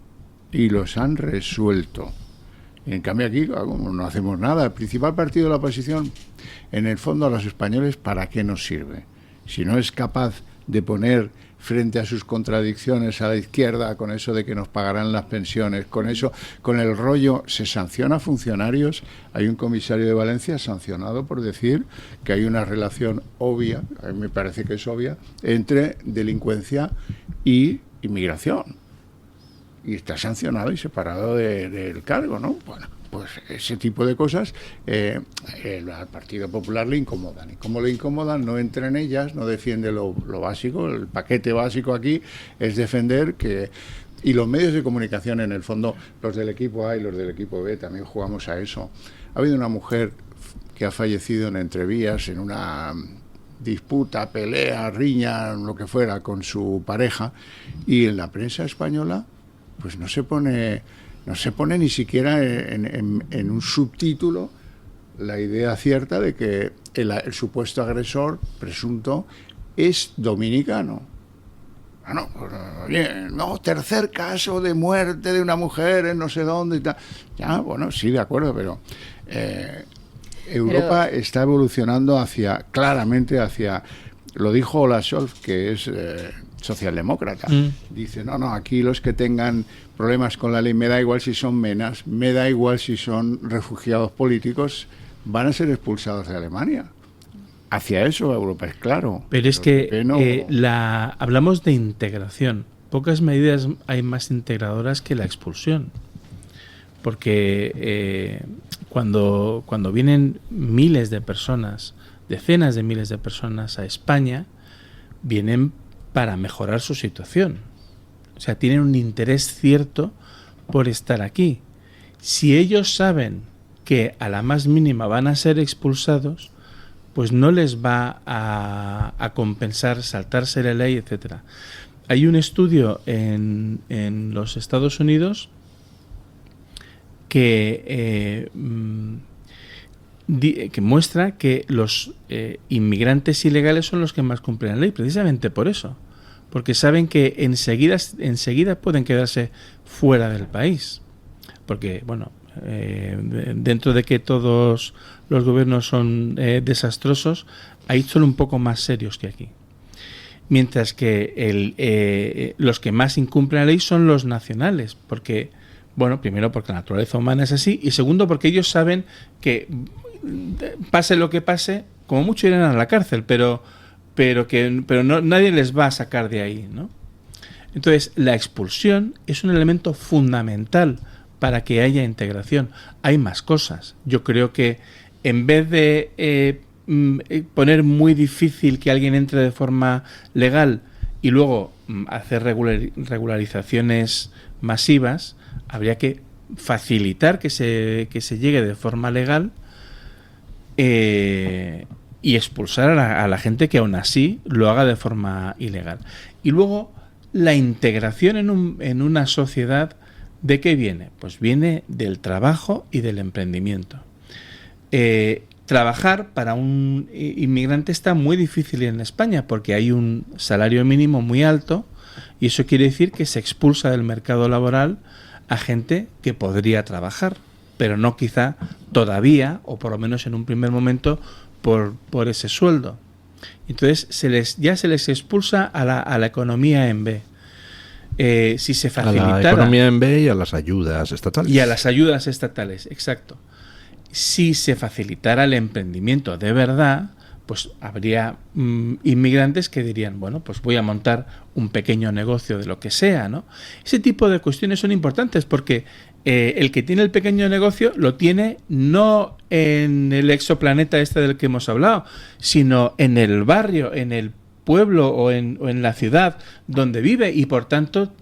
En cambio aquí, como no hacemos nada, el principal partido de la oposición, en el fondo, a los españoles, ¿para qué nos sirve? Si no es capaz de poner frente a sus contradicciones a la izquierda, con eso de que nos pagarán las pensiones, con eso, con el rollo, se sanciona a funcionarios. Hay un comisario de Valencia sancionado por decir que hay una relación obvia, a mí me parece que es obvia, entre delincuencia y inmigración. Y está sancionado y separado del cargo, ¿no? Bueno, pues ese tipo de cosas al Partido Popular le incomodan. ¿Y cómo le incomodan? No entra en ellas, no defiende lo básico. El paquete básico aquí es defender que... Y los medios de comunicación, en el fondo, los del equipo A y los del equipo B, también jugamos a eso. Ha habido una mujer que ha fallecido en Entrevías, en una disputa, pelea, riña, lo que fuera, con su pareja, y en la prensa española pues no se pone ni siquiera en un subtítulo la idea cierta de que el supuesto agresor presunto es dominicano. Tercer caso de muerte de una mujer en no sé dónde y tal. Ya, bueno, sí, de acuerdo, pero Europa está evolucionando claramente hacia, lo dijo Olaf Scholz, que es socialdemócrata. Dice, no, aquí los que tengan problemas con la ley, me da igual si son menas, me da igual si son refugiados políticos, van a ser expulsados de Alemania. Hacia eso Europa es claro. Pero es que hablamos de integración. Pocas medidas hay más integradoras que la expulsión. Porque cuando vienen miles de personas, decenas de miles de personas a España, vienen para mejorar su situación. O sea, tienen un interés cierto por estar aquí. Si ellos saben que a la más mínima van a ser expulsados, pues no les va a compensar saltarse la ley, etcétera. Hay un estudio en los Estados Unidos que muestra que los inmigrantes ilegales son los que más cumplen la ley, precisamente por eso, porque saben que enseguida pueden quedarse fuera del país, porque bueno, dentro de que todos los gobiernos son desastrosos, ahí son un poco más serios que aquí. Mientras que los que más incumplen la ley son los nacionales, porque, bueno, primero porque la naturaleza humana es así, y segundo porque ellos saben que pase lo que pase, como mucho irán a la cárcel, pero no, nadie les va a sacar de ahí, ¿no? Entonces, la expulsión es un elemento fundamental para que haya integración. Hay más cosas. Yo creo que en vez de poner muy difícil que alguien entre de forma legal y luego hacer regularizaciones masivas, habría que facilitar que se llegue de forma legal y expulsar a la gente que aún así lo haga de forma ilegal. Y luego la integración en una sociedad, ¿de qué viene? Pues viene del trabajo y del emprendimiento. Trabajar para un inmigrante está muy difícil en España porque hay un salario mínimo muy alto y eso quiere decir que se expulsa del mercado laboral a gente que podría trabajar, pero no quizá todavía, o por lo menos en un primer momento, por ese sueldo. Entonces ya se les expulsa a la economía en B. Si se facilitara... A la economía en B y a las ayudas estatales. Y a las ayudas estatales, exacto. Si se facilitara el emprendimiento de verdad, pues habría inmigrantes que dirían, bueno, pues voy a montar un pequeño negocio de lo que sea, ¿no? Ese tipo de cuestiones son importantes porque el que tiene el pequeño negocio lo tiene no en el exoplaneta este del que hemos hablado, sino en el barrio, en el pueblo o en la ciudad donde vive, y por tanto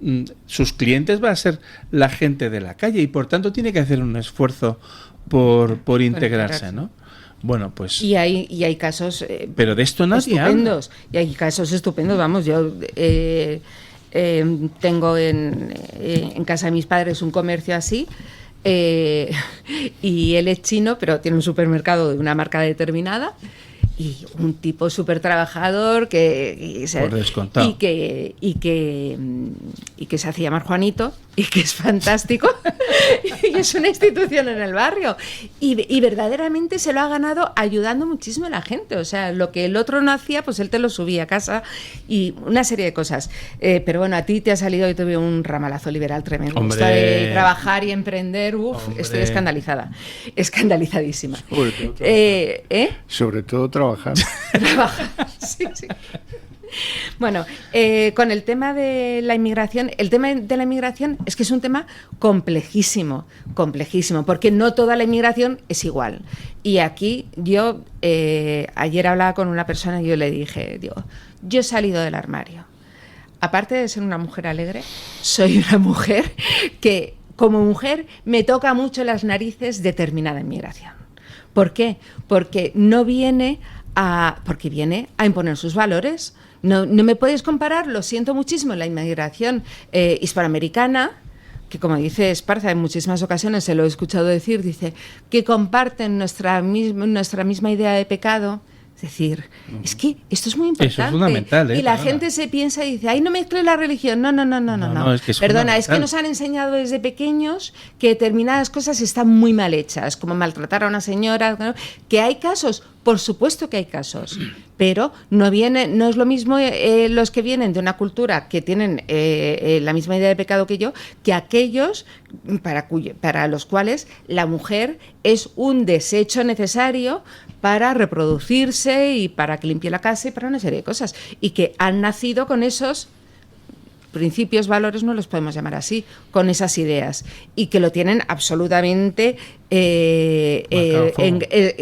sus clientes van a ser la gente de la calle y por tanto tiene que hacer un esfuerzo por integrarse, ¿no? Bueno, pues... Y hay casos... pero de esto nadie estupendos. Habla. Y hay casos estupendos, vamos, yo tengo en casa de mis padres un comercio así, y él es chino, pero tiene un supermercado de una marca determinada, y un tipo súper trabajador que se hace llamar Juanito y que es fantástico y es una institución en el barrio y verdaderamente se lo ha ganado ayudando muchísimo a la gente. O sea, lo que el otro no hacía, pues él te lo subía a casa y una serie de cosas. Pero bueno, a ti te ha salido, yo te veo un ramalazo liberal tremendo. Hombre. Esto de trabajar y emprender, estoy escandalizadísima. Sobre todo trabajar. Sí. Bueno, con el tema de la inmigración, es que es un tema complejísimo, porque no toda la inmigración es igual. Y aquí yo, ayer hablaba con una persona y yo le dije, yo he salido del armario. Aparte de ser una mujer alegre, soy una mujer que, como mujer, me toca mucho las narices determinada inmigración. ¿Por qué? Porque viene a imponer sus valores. No me podéis comparar, lo siento muchísimo, la inmigración hispanoamericana, que como dice Esparza en muchísimas ocasiones, se lo he escuchado decir, dice que comparten nuestra misma idea de pecado. Es decir, es que esto es muy importante. Eso es fundamental, y la gente se piensa y dice, ay, no mezcle la religión. No. Es que es Perdona, es que nos han enseñado desde pequeños que determinadas cosas están muy mal hechas, como maltratar a una señora, ¿no? Que hay casos, por supuesto que hay casos, pero no es lo mismo los que vienen de una cultura que tienen la misma idea de pecado que yo, que aquellos para los cuales la mujer es un desecho necesario para reproducirse y para que limpie la casa y para una serie de cosas, y que han nacido con esos principios, valores, no los podemos llamar así, con esas ideas, y que lo tienen absolutamente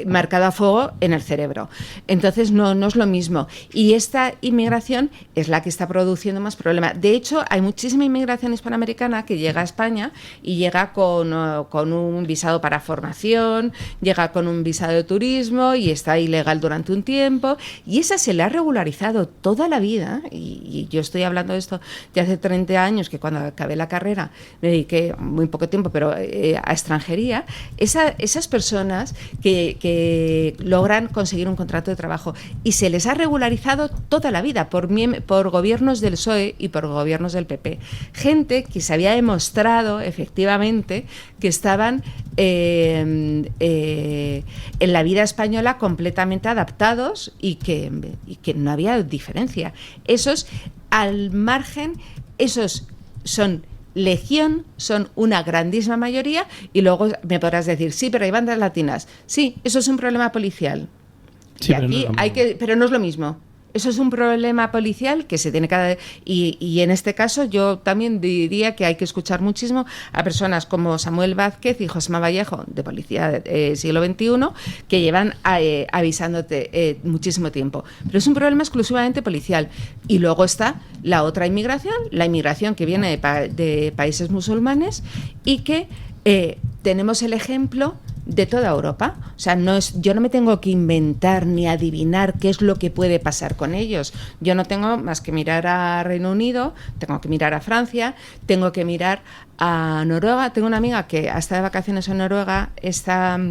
marcado a fuego en el cerebro. Entonces no es lo mismo. Y esta inmigración es la que está produciendo más problemas. De hecho, hay muchísima inmigración hispanoamericana que llega a España y llega con un visado para formación, llega con un visado de turismo y está ilegal durante un tiempo. Y esa se le ha regularizado toda la vida. Y yo estoy hablando de esto de hace 30 años, que cuando acabé la carrera me dediqué muy poco tiempo, pero a extranjería. Esas personas que logran conseguir un contrato de trabajo y se les ha regularizado toda la vida por gobiernos del PSOE y por gobiernos del PP. Gente que se había demostrado efectivamente que estaban en la vida española completamente adaptados y que no había diferencia. Esos, al margen, esos son legión, son una grandísima mayoría, y luego me podrás decir, sí, pero hay bandas latinas. Sí, eso es un problema policial. Sí, y aquí pero no es lo mismo. Eso es un problema policial que se tiene que... Y en este caso yo también diría que hay que escuchar muchísimo a personas como Samuel Vázquez y Josema Vallejo, de Policía del siglo XXI, que llevan avisándote muchísimo tiempo. Pero es un problema exclusivamente policial. Y luego está la otra inmigración, la inmigración que viene de países musulmanes y que tenemos el ejemplo de toda Europa. O sea, yo no me tengo que inventar ni adivinar qué es lo que puede pasar con ellos. Yo no tengo más que mirar a Reino Unido, tengo que mirar a Francia, tengo que mirar a Noruega. Tengo una amiga que está de vacaciones en Noruega estas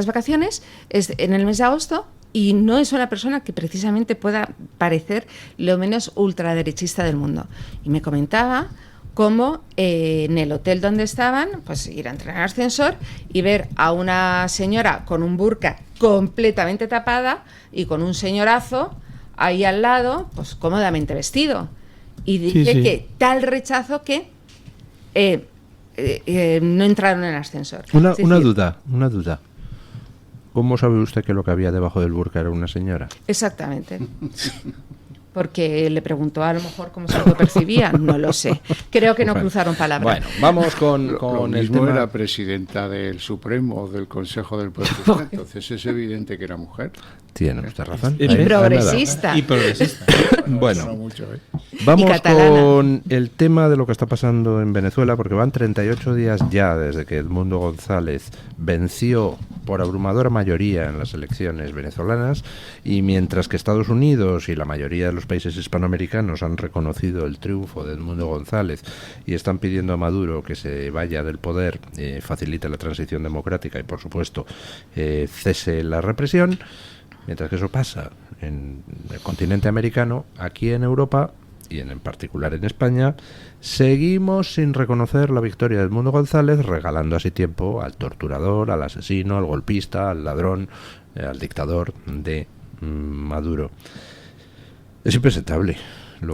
vacaciones en el mes de agosto, y no es una persona que precisamente pueda parecer lo menos ultraderechista del mundo. Y me comentaba cómo en el hotel donde estaban, pues ir a entrar en ascensor y ver a una señora con un burka completamente tapada y con un señorazo ahí al lado, pues cómodamente vestido. Y dice que tal rechazo que no entraron en el ascensor. Una duda. ¿Cómo sabe usted que lo que había debajo del burka era una señora? Exactamente. Porque le preguntó a lo mejor cómo se lo percibía, no lo sé. Creo que no cruzaron palabras. Bueno, vamos con lo el mismo tema. Era presidenta del Supremo o del Consejo del Poder Judicial, entonces es evidente que era mujer. Tiene usted razón. Y progresista. Y progresista. Bueno, No mucho, vamos con el tema de lo que está pasando en Venezuela, porque van 38 días ya desde que Edmundo González venció por abrumadora mayoría en las elecciones venezolanas, y mientras que Estados Unidos y la mayoría de los países hispanoamericanos han reconocido el triunfo de Edmundo González y están pidiendo a Maduro que se vaya del poder, facilite la transición democrática y, por supuesto, cese la represión. Mientras que eso pasa en el continente americano, aquí en Europa y en particular en España, seguimos sin reconocer la victoria de Edmundo González, regalando así tiempo al torturador, al asesino, al golpista, al ladrón, al dictador de Maduro. Es impresentable.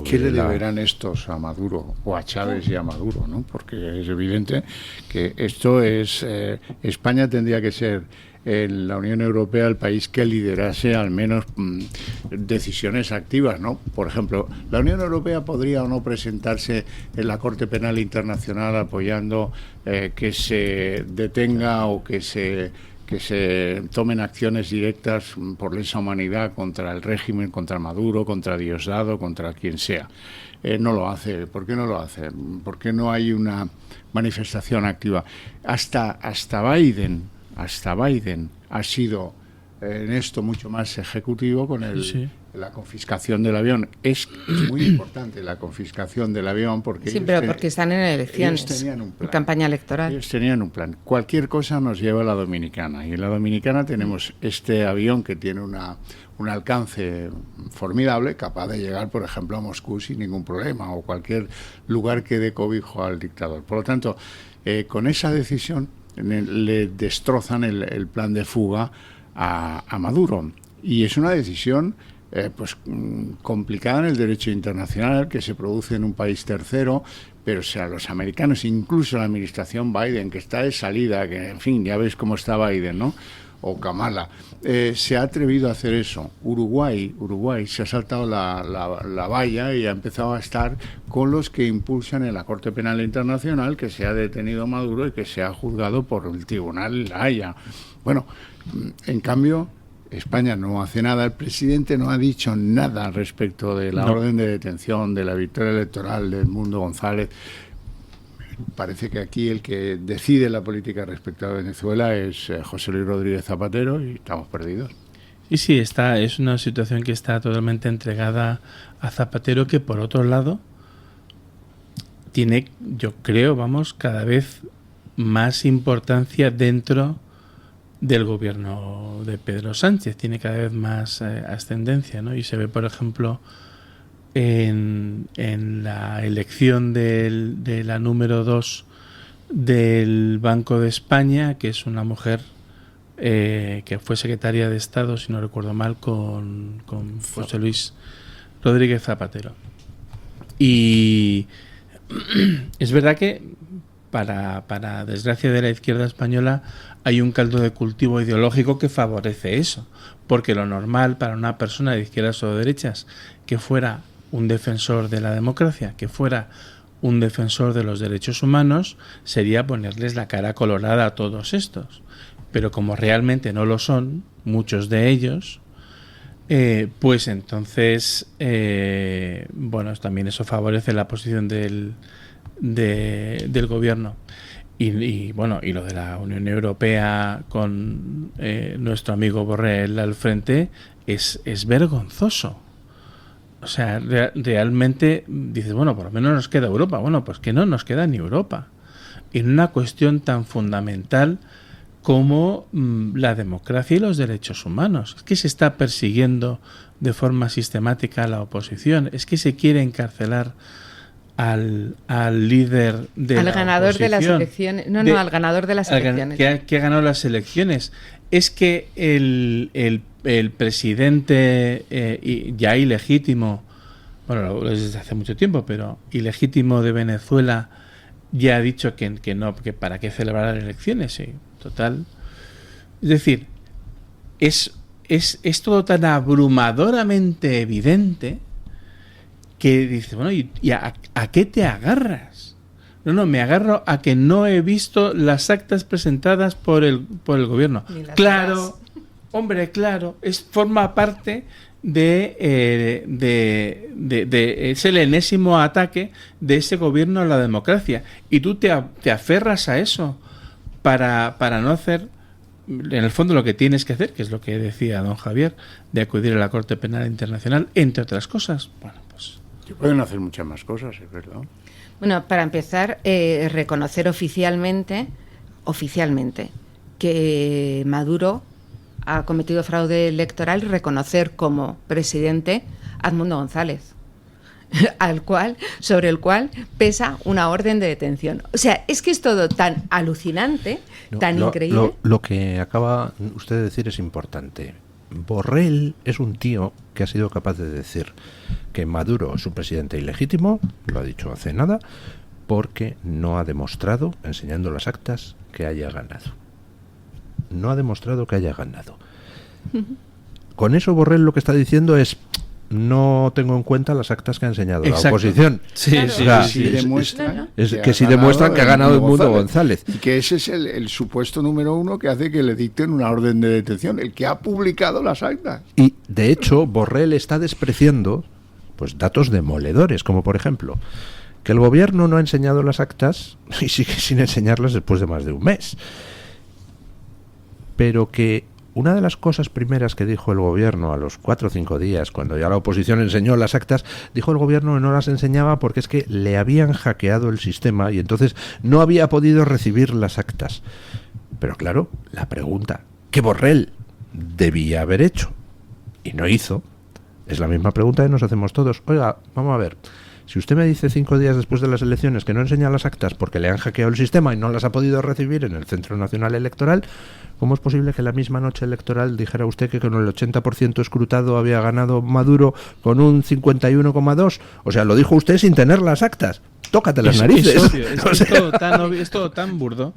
¿Qué le deberán estos a Maduro o a Chávez y a Maduro, ¿no? Porque es evidente que esto es... España tendría que ser en la Unión Europea el país que liderase al menos decisiones activas, ¿no? Por ejemplo, la Unión Europea podría o no presentarse en la Corte Penal Internacional apoyando que se detenga o que se tomen acciones directas por lesa humanidad contra el régimen, contra Maduro, contra Diosdado, contra quien sea. No lo hace. ¿Por qué no lo hace? ¿Por qué no hay una manifestación activa? Hasta Biden ha sido en esto mucho más ejecutivo con la confiscación del avión. Es muy importante la confiscación del avión porque... porque están en elecciones, tenían un plan, en campaña electoral. Ellos tenían un plan. Cualquier cosa nos lleva a la Dominicana, y en la Dominicana tenemos este avión que tiene un alcance formidable, capaz de llegar, por ejemplo, a Moscú sin ningún problema, o cualquier lugar que dé cobijo al dictador. Por lo tanto, con esa decisión le destrozan el plan de fuga a Maduro, y es una decisión complicada en el derecho internacional, que se produce en un país tercero, pero los americanos, incluso la administración Biden, que está de salida, que en fin, ya ves cómo está Biden, ¿no? o Kamala. Se ha atrevido a hacer eso. Uruguay se ha saltado la valla y ha empezado a estar con los que impulsan en la Corte Penal Internacional que se ha detenido Maduro y que se ha juzgado por el Tribunal La Haya. Bueno, en cambio, España no hace nada. El presidente no ha dicho nada respecto de la orden de detención, de la victoria electoral de Edmundo González. Parece que aquí el que decide la política respecto a Venezuela es José Luis Rodríguez Zapatero y estamos perdidos. Y sí, es una situación que está totalmente entregada a Zapatero, que por otro lado tiene, yo creo, cada vez más importancia dentro del gobierno de Pedro Sánchez. Tiene cada vez más ascendencia, ¿no? Y se ve, por ejemplo, en la elección de la número 2 del Banco de España, que es una mujer que fue secretaria de Estado, si no recuerdo mal, con José Luis Rodríguez Zapatero. Y es verdad que para desgracia de la izquierda española hay un caldo de cultivo ideológico que favorece eso, porque lo normal para una persona de izquierdas o de derechas que fuera un defensor de la democracia, que fuera un defensor de los derechos humanos, sería ponerles la cara colorada a todos estos. Pero como realmente no lo son, muchos de ellos, pues entonces, bueno, también eso favorece la posición del gobierno. Y bueno, y lo de la Unión Europea con nuestro amigo Borrell al frente es vergonzoso. O sea, realmente dices, bueno, por lo menos nos queda Europa. Bueno, pues que no nos queda ni Europa. En una cuestión tan fundamental como la democracia y los derechos humanos. Es que se está persiguiendo de forma sistemática a la oposición. Es que se quiere encarcelar al líder de al la ganador oposición. De las elecciones. No, al ganador de las elecciones. Que ha ganado las elecciones. Es que el presidente ya ilegítimo, bueno, desde hace mucho tiempo, pero ilegítimo de Venezuela, ya ha dicho que no, que para qué celebrar las elecciones, sí, total. Es decir, es todo tan abrumadoramente evidente que dices, bueno, ¿y a qué te agarras? No, me agarro a que no he visto las actas presentadas por el gobierno. Claro, hombre, claro, forma parte es el enésimo ataque de ese gobierno a la democracia. Y tú te aferras a eso para no hacer, en el fondo, lo que tienes que hacer, que es lo que decía don Javier, de acudir a la Corte Penal Internacional, entre otras cosas. Bueno, pues se pueden hacer muchas más cosas, es verdad. Bueno, para empezar, reconocer oficialmente que Maduro ha cometido fraude electoral y reconocer como presidente a Edmundo González, sobre el cual pesa una orden de detención. O sea, es que es todo tan alucinante, tan increíble. Lo que acaba usted de decir es importante. Borrell es un tío que ha sido capaz de decir que Maduro es un presidente ilegítimo, lo ha dicho hace nada, porque no ha demostrado, enseñando las actas, que haya ganado. No ha demostrado que haya ganado. Con eso Borrell lo que está diciendo es: no tengo en cuenta las actas que ha enseñado la oposición. Sí, claro. sí, Si demuestran que ha ganado Edmundo González. Y que ese es el supuesto número 1 que hace que le dicten una orden de detención, el que ha publicado las actas. Y de hecho Borrell está despreciando pues datos demoledores, como por ejemplo que el gobierno no ha enseñado las actas y sigue sin enseñarlas después de más de un mes. Pero que una de las cosas primeras que dijo el gobierno a los 4 o 5 días, cuando ya la oposición enseñó las actas, dijo el gobierno que no las enseñaba porque es que le habían hackeado el sistema y entonces no había podido recibir las actas. Pero claro, la pregunta que Borrell debía haber hecho y no hizo, es la misma pregunta que nos hacemos todos. Oiga, vamos a ver, si usted me dice 5 días después de las elecciones que no enseña las actas porque le han hackeado el sistema y no las ha podido recibir en el Centro Nacional Electoral, ¿cómo es posible que la misma noche electoral dijera usted que con el 80% escrutado había ganado Maduro con un 51,2%? O sea, lo dijo usted sin tener las actas. tócate las narices. Es obvio, es todo tan burdo.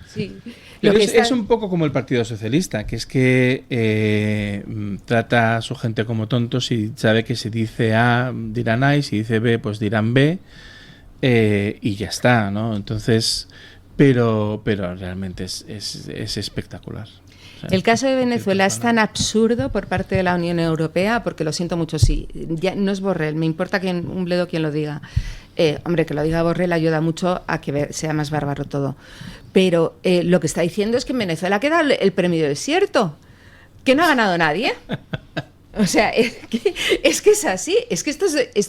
Sí. Pero es un poco como el Partido Socialista, que es que trata a su gente como tontos y sabe que si dice A dirán A y si dice B pues dirán B, y ya está, ¿no? Entonces, pero realmente es espectacular. O sea, el caso de Venezuela es tan absurdo por parte de la Unión Europea, porque lo siento mucho, sí, ya no es Borrell, me importa un bledo quien lo diga. Hombre, que lo diga Borrell ayuda mucho a que sea más bárbaro todo. Pero lo que está diciendo es que en Venezuela queda el premio desierto, que no ha ganado nadie. O sea, es que es así, es que esto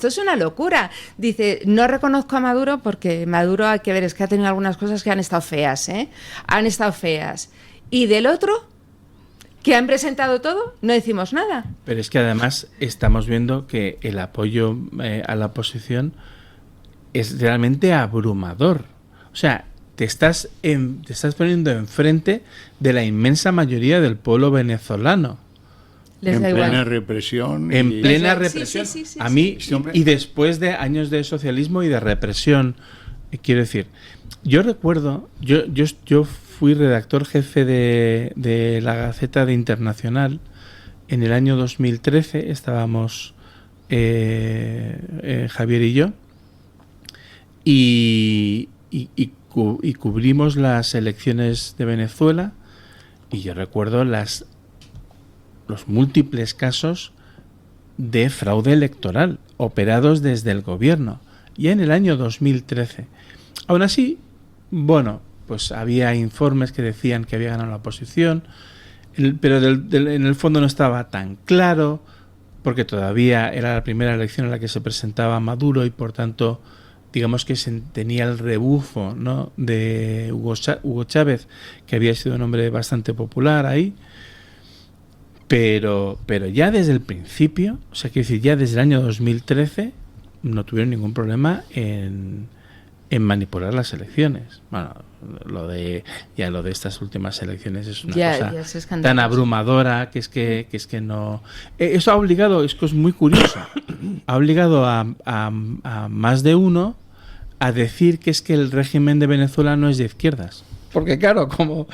es una locura. Dice, no reconozco a Maduro porque Maduro, hay que ver, es que ha tenido algunas cosas que han estado feas, han estado feas. Y del otro, que han presentado todo, no decimos nada. Pero es que además estamos viendo que el apoyo a la oposición es realmente abrumador. O sea, te estás poniendo enfrente de la inmensa mayoría del pueblo venezolano. En plena represión. En plena represión. Sí. A mí, y después de años de socialismo y de represión, quiero decir, yo recuerdo, yo fui redactor jefe de la Gaceta de Internacional en el año 2013, estábamos Javier y yo, y cubrimos las elecciones de Venezuela, y yo recuerdo los múltiples casos de fraude electoral operados desde el gobierno, ya en el año 2013. Aún así, bueno, pues había informes que decían que había ganado la oposición, pero en el fondo no estaba tan claro, porque todavía era la primera elección en la que se presentaba Maduro y por tanto, digamos que se tenía el rebufo, ¿no?, de Hugo Chávez, que había sido un hombre bastante popular ahí. Pero ya desde el principio, o sea, quiero decir, ya desde el año 2013 no tuvieron ningún problema en manipular las elecciones. Bueno, lo de estas últimas elecciones es una cosa tan abrumadora que es que no. Eso ha obligado, es que es muy curioso, ha obligado a más de uno a decir que es que el régimen de Venezuela no es de izquierdas. Porque claro, como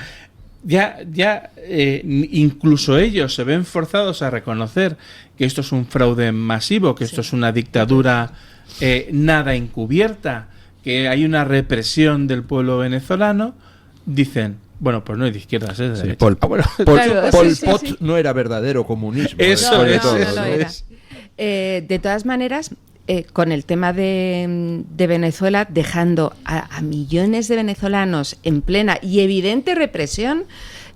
incluso ellos se ven forzados a reconocer que esto es un fraude masivo, que esto es una dictadura nada encubierta, que hay una represión del pueblo venezolano, dicen, bueno, pues no es de izquierdas, es de derecha. Pol Pot no era verdadero comunismo. Eso es. De todas maneras, con el tema de Venezuela, dejando a millones de venezolanos en plena y evidente represión,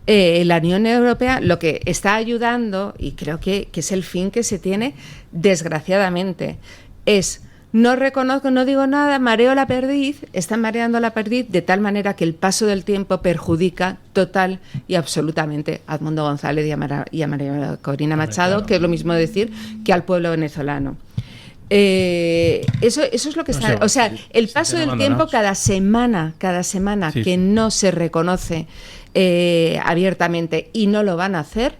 la Unión Europea lo que está ayudando, y creo que es el fin que se tiene, desgraciadamente, es: no reconozco, no digo nada, mareo la perdiz, están mareando la perdiz de tal manera que el paso del tiempo perjudica total y absolutamente a Edmundo González y a María Corina Machado, que es lo mismo decir que al pueblo venezolano. Eso es lo que está. O sea, el paso del tiempo, cada semana que no se reconoce abiertamente, y no lo van a hacer,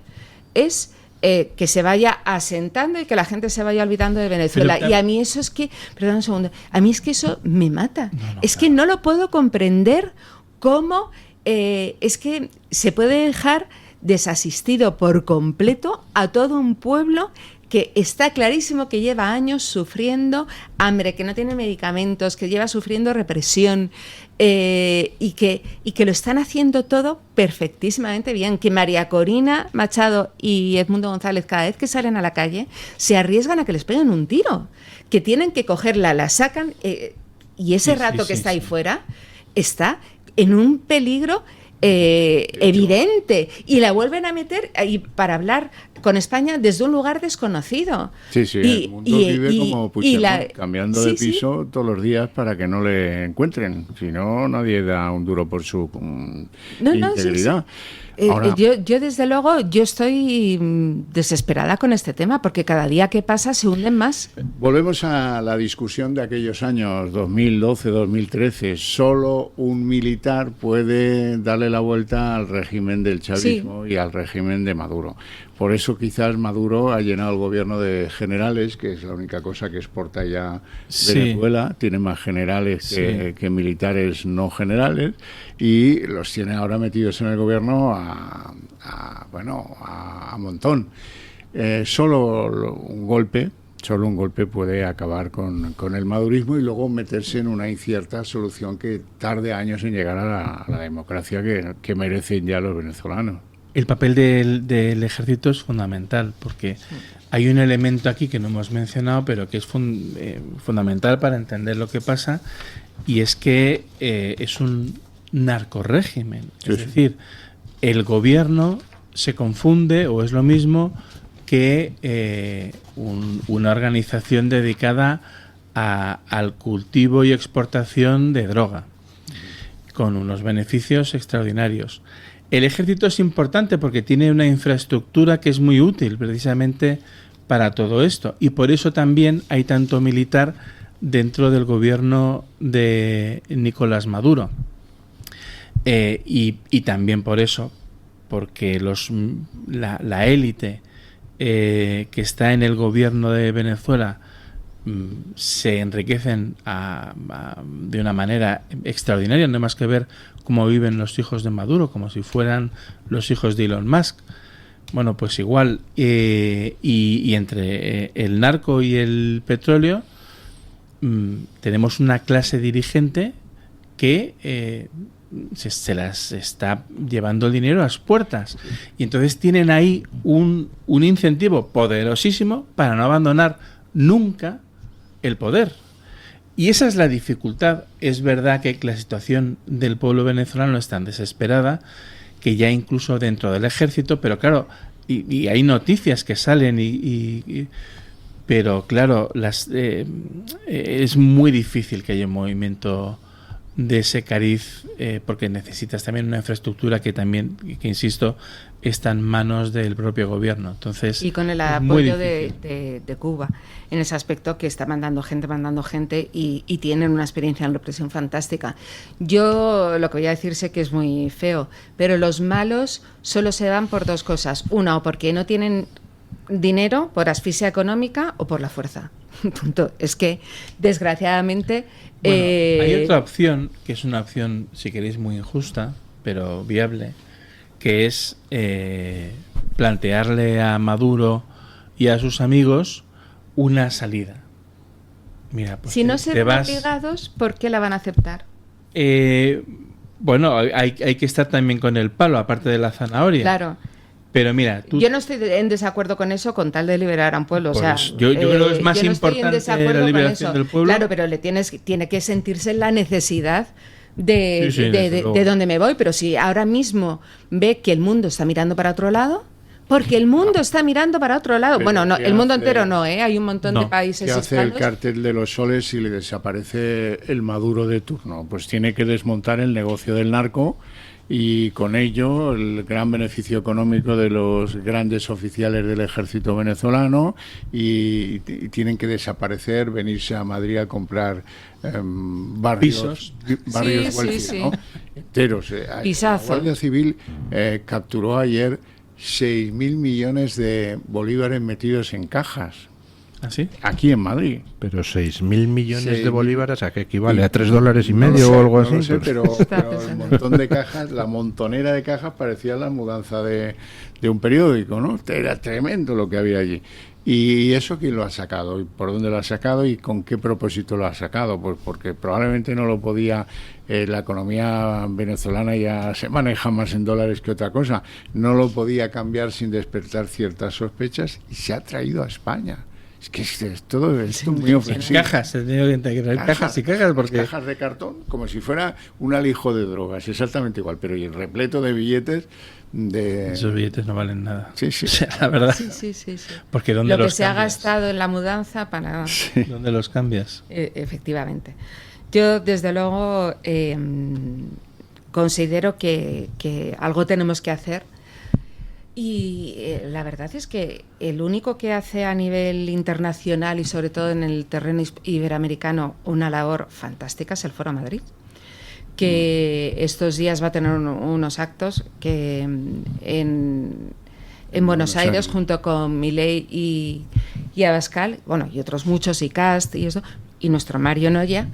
es que se vaya asentando y que la gente se vaya olvidando de Venezuela. Y a mí eso es que, perdón un segundo, a mí es que eso me mata. Que no lo puedo comprender cómo es que se puede dejar desasistido por completo a todo un pueblo que está clarísimo que lleva años sufriendo hambre, que no tiene medicamentos, que lleva sufriendo represión, y que lo están haciendo todo perfectísimamente bien. Que María Corina Machado y Edmundo González, cada vez que salen a la calle, se arriesgan a que les peguen un tiro, que tienen que cogerla, la sacan, y ese rato que está ahí fuera está en un peligro evidente, y la vuelven a meter ahí para hablar con España desde un lugar desconocido. Sí, el mundo vive como Puigdemont, cambiando de piso todos los días para que no le encuentren. Si no, nadie da un duro por su integridad. Ahora, yo desde luego, yo estoy desesperada con este tema, porque cada día que pasa se hunden más. volvemos a la discusión de aquellos años 2012-2013. Solo un militar puede darle la vuelta al régimen del chavismo y al régimen de Maduro. Por eso quizás Maduro ha llenado el gobierno de generales, que es la única cosa que exporta ya Venezuela. Tiene más generales que militares no generales, y los tiene ahora metidos en el gobierno a montón. Solo un golpe puede acabar con el madurismo y luego meterse en una incierta solución que tarde años en llegar a la democracia que merecen ya los venezolanos. El papel del ejército es fundamental, porque hay un elemento aquí que no hemos mencionado, pero que es fundamental para entender lo que pasa, y es que es un narcorrégimen. Es decir, el gobierno se confunde, o es lo mismo que una organización dedicada al cultivo y exportación de droga, con unos beneficios extraordinarios. El ejército es importante porque tiene una infraestructura que es muy útil precisamente para todo esto, y por eso también hay tanto militar dentro del gobierno de Nicolás Maduro. Y también por eso, porque la élite que está en el gobierno de Venezuela se enriquecen de una manera extraordinaria. No hay más que ver cómo viven los hijos de Maduro, como si fueran los hijos de Elon Musk. Bueno, pues igual, y entre el narco y el petróleo tenemos una clase dirigente que se las está llevando el dinero a las puertas, y entonces tienen ahí un incentivo poderosísimo para no abandonar nunca el poder. Y esa es la dificultad. Es verdad que la situación del pueblo venezolano es tan desesperada que ya incluso dentro del ejército, pero claro, y hay noticias que salen, pero claro, es muy difícil que haya un movimiento de ese cariz, porque necesitas también una infraestructura que insisto, está en manos del propio gobierno. Entonces, y con el apoyo de Cuba en ese aspecto, que está mandando gente y tienen una experiencia en represión fantástica. Yo lo que voy a decir, sé que es muy feo, pero los malos solo se van por dos cosas: una, o porque no tienen dinero, por asfixia económica, o por la fuerza. Punto. Es que desgraciadamente hay otra opción, que es una opción, si queréis, muy injusta, pero viable, que es plantearle a Maduro y a sus amigos una salida. Mira, pues si no se ven obligados, ¿por qué la van a aceptar? Bueno, hay que estar también con el palo, aparte de la zanahoria. Claro. Pero mira, yo no estoy en desacuerdo con eso, con tal de liberar a un pueblo. Pues o sea, yo creo que es más importante la liberación del pueblo. Claro, pero tiene que sentirse la necesidad de dónde me voy. Pero si ahora mismo ve que el mundo está mirando para otro lado, porque el mundo está mirando para otro lado. Bueno, no, el mundo entero no, hay un montón de países. ¿Qué hace el cártel de los soles si le desaparece el Maduro de turno? Pues tiene que desmontar el negocio del narco, y con ello el gran beneficio económico de los grandes oficiales del ejército venezolano, y tienen que desaparecer, venirse a Madrid a comprar barrios ¿no? enteros. La Guardia Civil capturó ayer 6.000 millones de bolívares metidos en cajas. ¿Ah, sí? Aquí en Madrid. Pero 6.000 millones de bolívares, ¿a qué equivale? ¿A $3.50 o algo así? No lo sé, pero el montón de cajas, la montonera de cajas parecía la mudanza de un periódico, ¿no? Era tremendo lo que había allí. ¿Y eso quién lo ha sacado? ¿Y por dónde lo ha sacado? ¿Y con qué propósito lo ha sacado? Pues porque probablemente no lo podía... la economía venezolana ya se maneja más en dólares que otra cosa. No lo podía cambiar sin despertar ciertas sospechas, y se ha traído a España. Es que es todo esto muy ofensivo. Cajas, se tiene que traer cajas y cajas, porque cajas de cartón, como si fuera un alijo de drogas, exactamente igual, pero y repleto de billetes de... Esos billetes no valen nada. Sí, sí. O sea, la verdad. Sí. Porque ¿dónde lo los que se cambias? ha gastado en la mudanza para nada. Sí. ¿Dónde los cambias? Efectivamente. Yo, desde luego, considero que algo tenemos que hacer. Y la verdad es que el único que hace a nivel internacional y sobre todo en el terreno iberoamericano una labor fantástica es el Foro Madrid, que estos días va a tener unos actos que en Buenos Aires junto con Milei y Abascal, bueno, y otros muchos, y Cast y eso, y nuestro Mario Noya,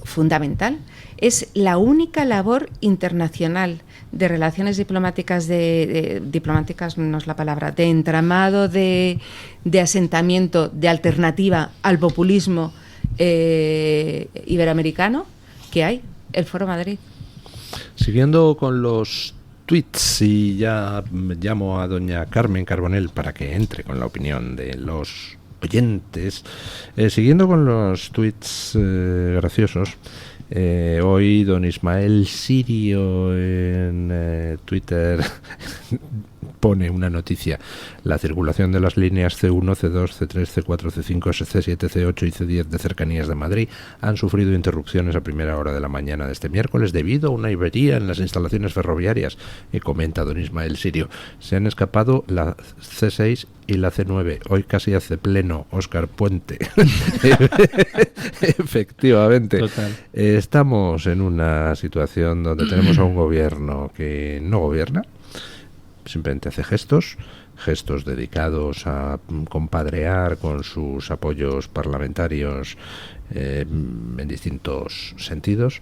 fundamental. Es la única labor internacional de relaciones diplomáticas, diplomáticas no es la palabra, de entramado, de asentamiento, de alternativa al populismo iberoamericano que hay, el Foro Madrid. Siguiendo con los tweets, y ya llamo a doña Carmen Carbonell para que entre con la opinión de los oyentes. Siguiendo con los tweets graciosos, hoy don Ismael Sirio en Twitter pone una noticia: la circulación de las líneas C1, C2, C3, C4, C5, C7, C8 y C10 de cercanías de Madrid han sufrido interrupciones a primera hora de la mañana de este miércoles debido a una avería en las instalaciones ferroviarias. Y comenta don Ismael Sirio: se han escapado la C6 y la C9. Hoy casi hace pleno Óscar Puente. Efectivamente. Total. Estamos en una situación donde tenemos a un gobierno que no gobierna, simplemente hace gestos dedicados a compadrear con sus apoyos parlamentarios en distintos sentidos.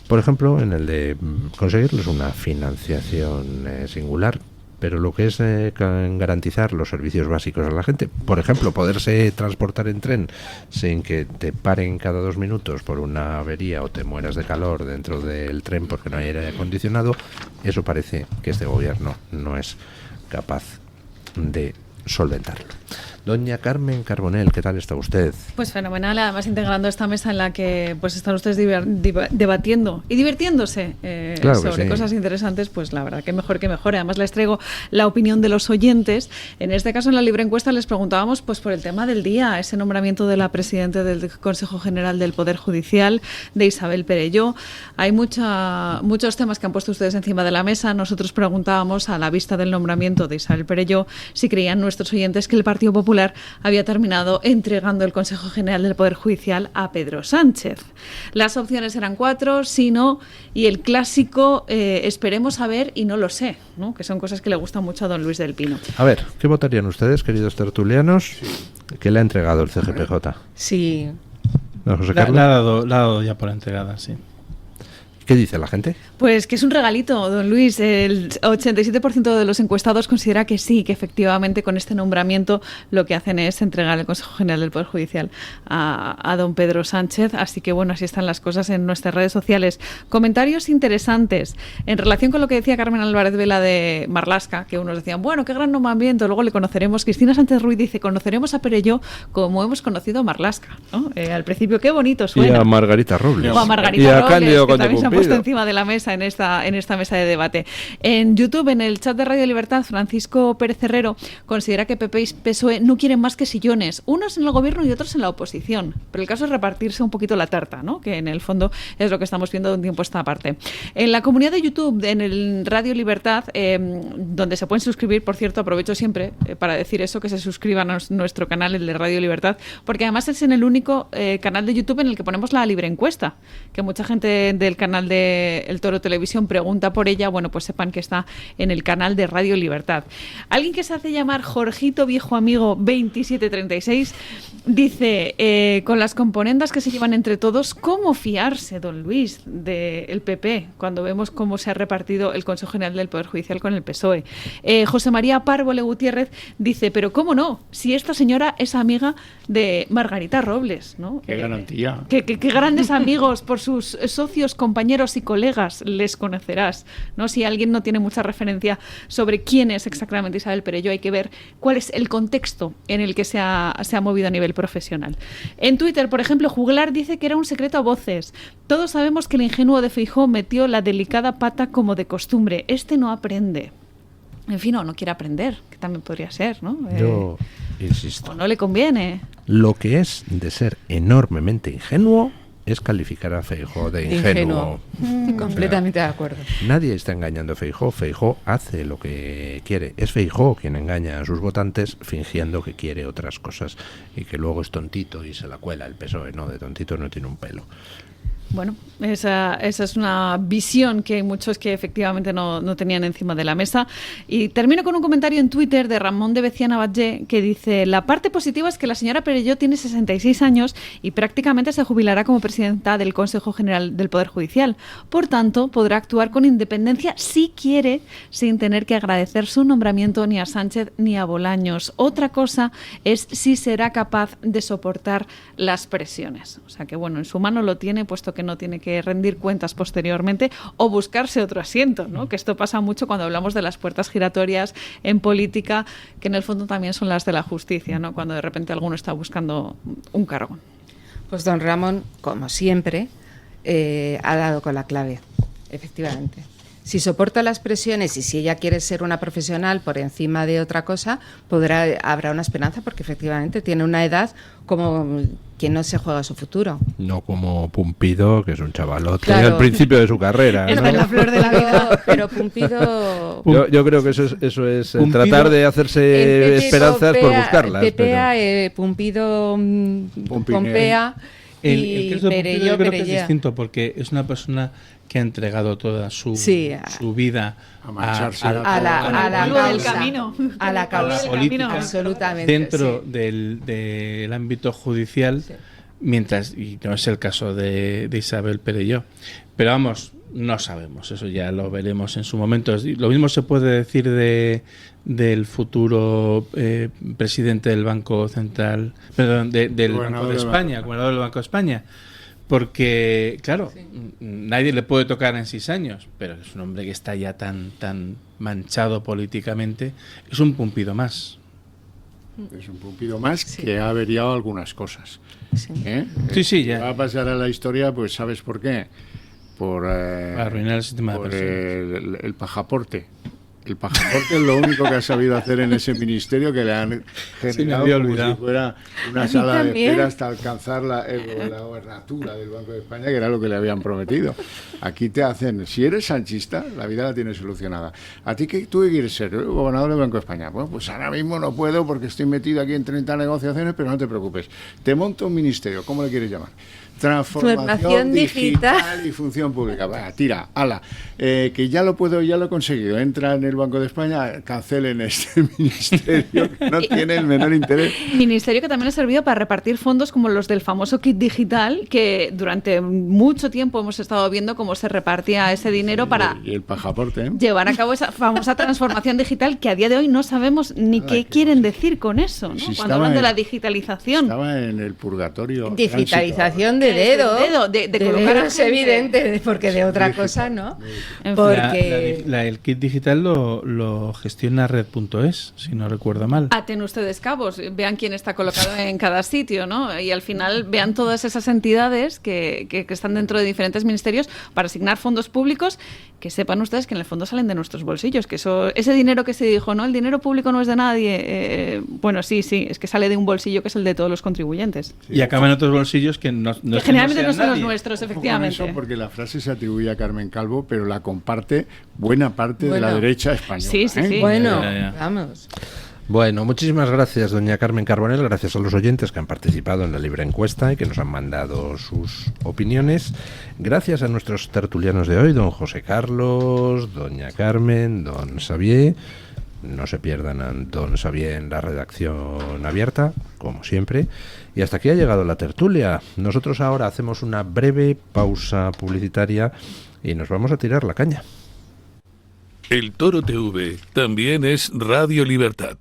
Por ejemplo, en el de conseguirles una financiación singular, pero lo que es garantizar los servicios básicos a la gente, por ejemplo, poderse transportar en tren sin que te paren cada 2 minutos por una avería o te mueras de calor dentro del tren porque no hay aire acondicionado, eso parece que este gobierno no es capaz de solventarlo. Doña Carmen Carbonell, ¿qué tal está usted? Pues fenomenal, además integrando esta mesa en la que pues están ustedes debatiendo y divirtiéndose claro sobre sí. Cosas interesantes, pues la verdad que mejor que mejor. Además les traigo la opinión de los oyentes. En este caso, en la libre encuesta les preguntábamos pues por el tema del día, ese nombramiento de la presidenta del Consejo General del Poder Judicial, de Isabel Perelló. Hay muchos temas que han puesto ustedes encima de la mesa. Nosotros preguntábamos, a la vista del nombramiento de Isabel Perelló, si creían nuestros oyentes que el Partido Popular había terminado entregando el Consejo General del Poder Judicial a Pedro Sánchez. Las opciones eran 4, sí, no, y el clásico esperemos a ver y no lo sé, ¿no? Que son cosas que le gustan mucho a don Luis del Pino. A ver, ¿qué votarían ustedes, queridos tertulianos? ¿Qué le ha entregado el CGPJ? Sí. ¿No, José La ha Carlos? dado ya por entregada, sí. ¿Qué dice la gente? Pues que es un regalito, don Luis. El 87% de los encuestados considera que sí, que efectivamente con este nombramiento lo que hacen es entregar el Consejo General del Poder Judicial a don Pedro Sánchez. Así que bueno, así están las cosas en nuestras redes sociales. Comentarios interesantes en relación con lo que decía Carmen Álvarez Vela de Marlaska, que unos decían, bueno, qué gran nombramiento, luego le conoceremos. Cristina Sánchez Ruiz dice, conoceremos a Perelló como hemos conocido a Marlaska, ¿no? Al principio, qué bonito suena. Y a Margarita Robles. O a Margarita Robles, que también se han puesto encima de la mesa en esta mesa de debate. En YouTube, en el chat de Radio Libertad, Francisco Pérez Herrero considera que PP y PSOE no quieren más que sillones, unos en el gobierno y otros en la oposición. Pero el caso es repartirse un poquito la tarta, ¿no? Que en el fondo es lo que estamos viendo de un tiempo a esta parte. En la comunidad de YouTube, en el Radio Libertad, donde se pueden suscribir, por cierto, aprovecho siempre para decir eso, que se suscriban a nuestro canal, el de Radio Libertad, porque además es en el único canal de YouTube en el que ponemos la libre encuesta, que mucha gente del canal de El Toro Televisión pregunta por ella. Bueno, pues sepan que está en el canal de Radio Libertad. Alguien que se hace llamar Jorgito Viejo Amigo 2736 dice, con las componendas que se llevan entre todos, ¿cómo fiarse, don Luis, del PP cuando vemos cómo se ha repartido el Consejo General del Poder Judicial con el PSOE? José María Párvole Gutiérrez dice, pero ¿cómo no? Si esta señora es amiga de Margarita Robles, ¿no? ¡Qué garantía! Qué grandes amigos, por sus socios, compañeros y colegas les conocerás, ¿no? Si alguien no tiene mucha referencia sobre quién es exactamente Isabel Perelló, hay que ver cuál es el contexto en el que se ha movido a nivel profesional. En Twitter, por ejemplo, Juglar dice que era un secreto a voces. Todos sabemos que el ingenuo de Feijóo metió la delicada pata como de costumbre. Este no aprende. En fin, no quiere aprender, que también podría ser, ¿no? Yo insisto. O no le conviene. Lo que es de ser enormemente ingenuo es calificar a Feijóo de ingenuo. Completamente de acuerdo. Nadie está engañando a Feijóo. Feijóo hace lo que quiere. Es Feijóo quien engaña a sus votantes fingiendo que quiere otras cosas y que luego es tontito y se la cuela el PSOE. No, de tontito no tiene un pelo. Bueno, esa es una visión que hay muchos que efectivamente no tenían encima de la mesa. Y termino con un comentario en Twitter de Ramón de Beciana Batllé que dice: la parte positiva es que la señora Perelló tiene 66 años y prácticamente se jubilará como presidenta del Consejo General del Poder Judicial. Por tanto, podrá actuar con independencia si quiere, sin tener que agradecer su nombramiento ni a Sánchez ni a Bolaños. Otra cosa es si será capaz de soportar las presiones. O sea que, bueno, en su mano lo tiene, puesto que no tiene que rendir cuentas posteriormente o buscarse otro asiento, ¿no? Que esto pasa mucho cuando hablamos de las puertas giratorias en política, que en el fondo también son las de la justicia, ¿no? Cuando de repente alguno está buscando un cargo. Pues don Ramón, como siempre, ha dado con la clave, efectivamente. Si soporta las presiones y si ella quiere ser una profesional por encima de otra cosa, habrá una esperanza, porque efectivamente tiene una edad como quien no se juega su futuro. No como Pumpido, que es un chavalote claro. al principio de su carrera, ¿no? Es de la flor de la vida. Pero Pumpido... Yo creo que eso es tratar de hacerse esperanzas por buscarlas. PPA, Pumpido, Pompea y Perelló. Yo creo que es distinto porque es una persona que ha entregado toda su vida a la causa política, absolutamente, dentro del ámbito judicial, mientras, y no es el caso de Isabel Perelló. Pero vamos, no sabemos, eso ya lo veremos en su momento. Lo mismo se puede decir del futuro presidente del Banco Central, perdón, del Banco de España, gobernador del Banco de España. Porque, claro, nadie le puede tocar en 6 años, pero es un hombre que está ya tan manchado políticamente, es un Pumpido más. Es un Pumpido más que ha averiado algunas cosas. Sí, ya. Va a pasar a la historia, pues ¿sabes por qué? Por arruinar el sistema de pensiones. El pasaporte. El pasaporte es lo único que ha sabido hacer en ese ministerio, que le han generado como si fuera una sala de espera hasta alcanzar la gobernatura del Banco de España, que era lo que le habían prometido. Aquí te hacen, si eres sanchista, la vida la tienes solucionada. ¿A ti tú qué quieres ser? Gobernador del Banco de España. Bueno, pues ahora mismo no puedo porque estoy metido aquí en 30 negociaciones, pero no te preocupes. Te monto un ministerio, ¿cómo le quieres llamar? Transformación digital y función pública. Vaya, tira, ala, que ya lo he conseguido. Entra en el Banco de España, cancelen este ministerio, que no tiene el menor interés. Ministerio que también ha servido para repartir fondos como los del famoso kit digital, que durante mucho tiempo hemos estado viendo cómo se repartía ese dinero para y el pasaporte, llevar a cabo esa famosa transformación digital, que a día de hoy no sabemos ni qué quieren decir con eso, ¿no? Si cuando hablan de la digitalización. Estaba en el purgatorio. Digitalización de dedo, de colocar es evidente, porque de otra cosa no. Porque el kit digital lo gestiona Red.es, si no recuerdo mal. Aten ustedes cabos, vean quién está colocado en cada sitio, ¿no? Y al final vean todas esas entidades que están dentro de diferentes ministerios para asignar fondos públicos, que sepan ustedes que en el fondo salen de nuestros bolsillos, que ese dinero que se dijo, ¿no? El dinero público no es de nadie. Bueno, sí, es que sale de un bolsillo que es el de todos los contribuyentes. Sí. Y acaba en otros bolsillos que generalmente no son los nuestros, efectivamente. Eso porque la frase se atribuye a Carmen Calvo, pero la comparte buena parte de la derecha española. Sí. Bueno, vamos. Bueno, muchísimas gracias, doña Carmen Carbonell, gracias a los oyentes que han participado en la libre encuesta y que nos han mandado sus opiniones. Gracias a nuestros tertulianos de hoy, don José Carlos, doña Carmen, don Xavier. No se pierdan a don Xavier en la redacción abierta, como siempre. Y hasta aquí ha llegado la tertulia. Nosotros ahora hacemos una breve pausa publicitaria y nos vamos a tirar la caña. El Toro TV también es Radio Libertad.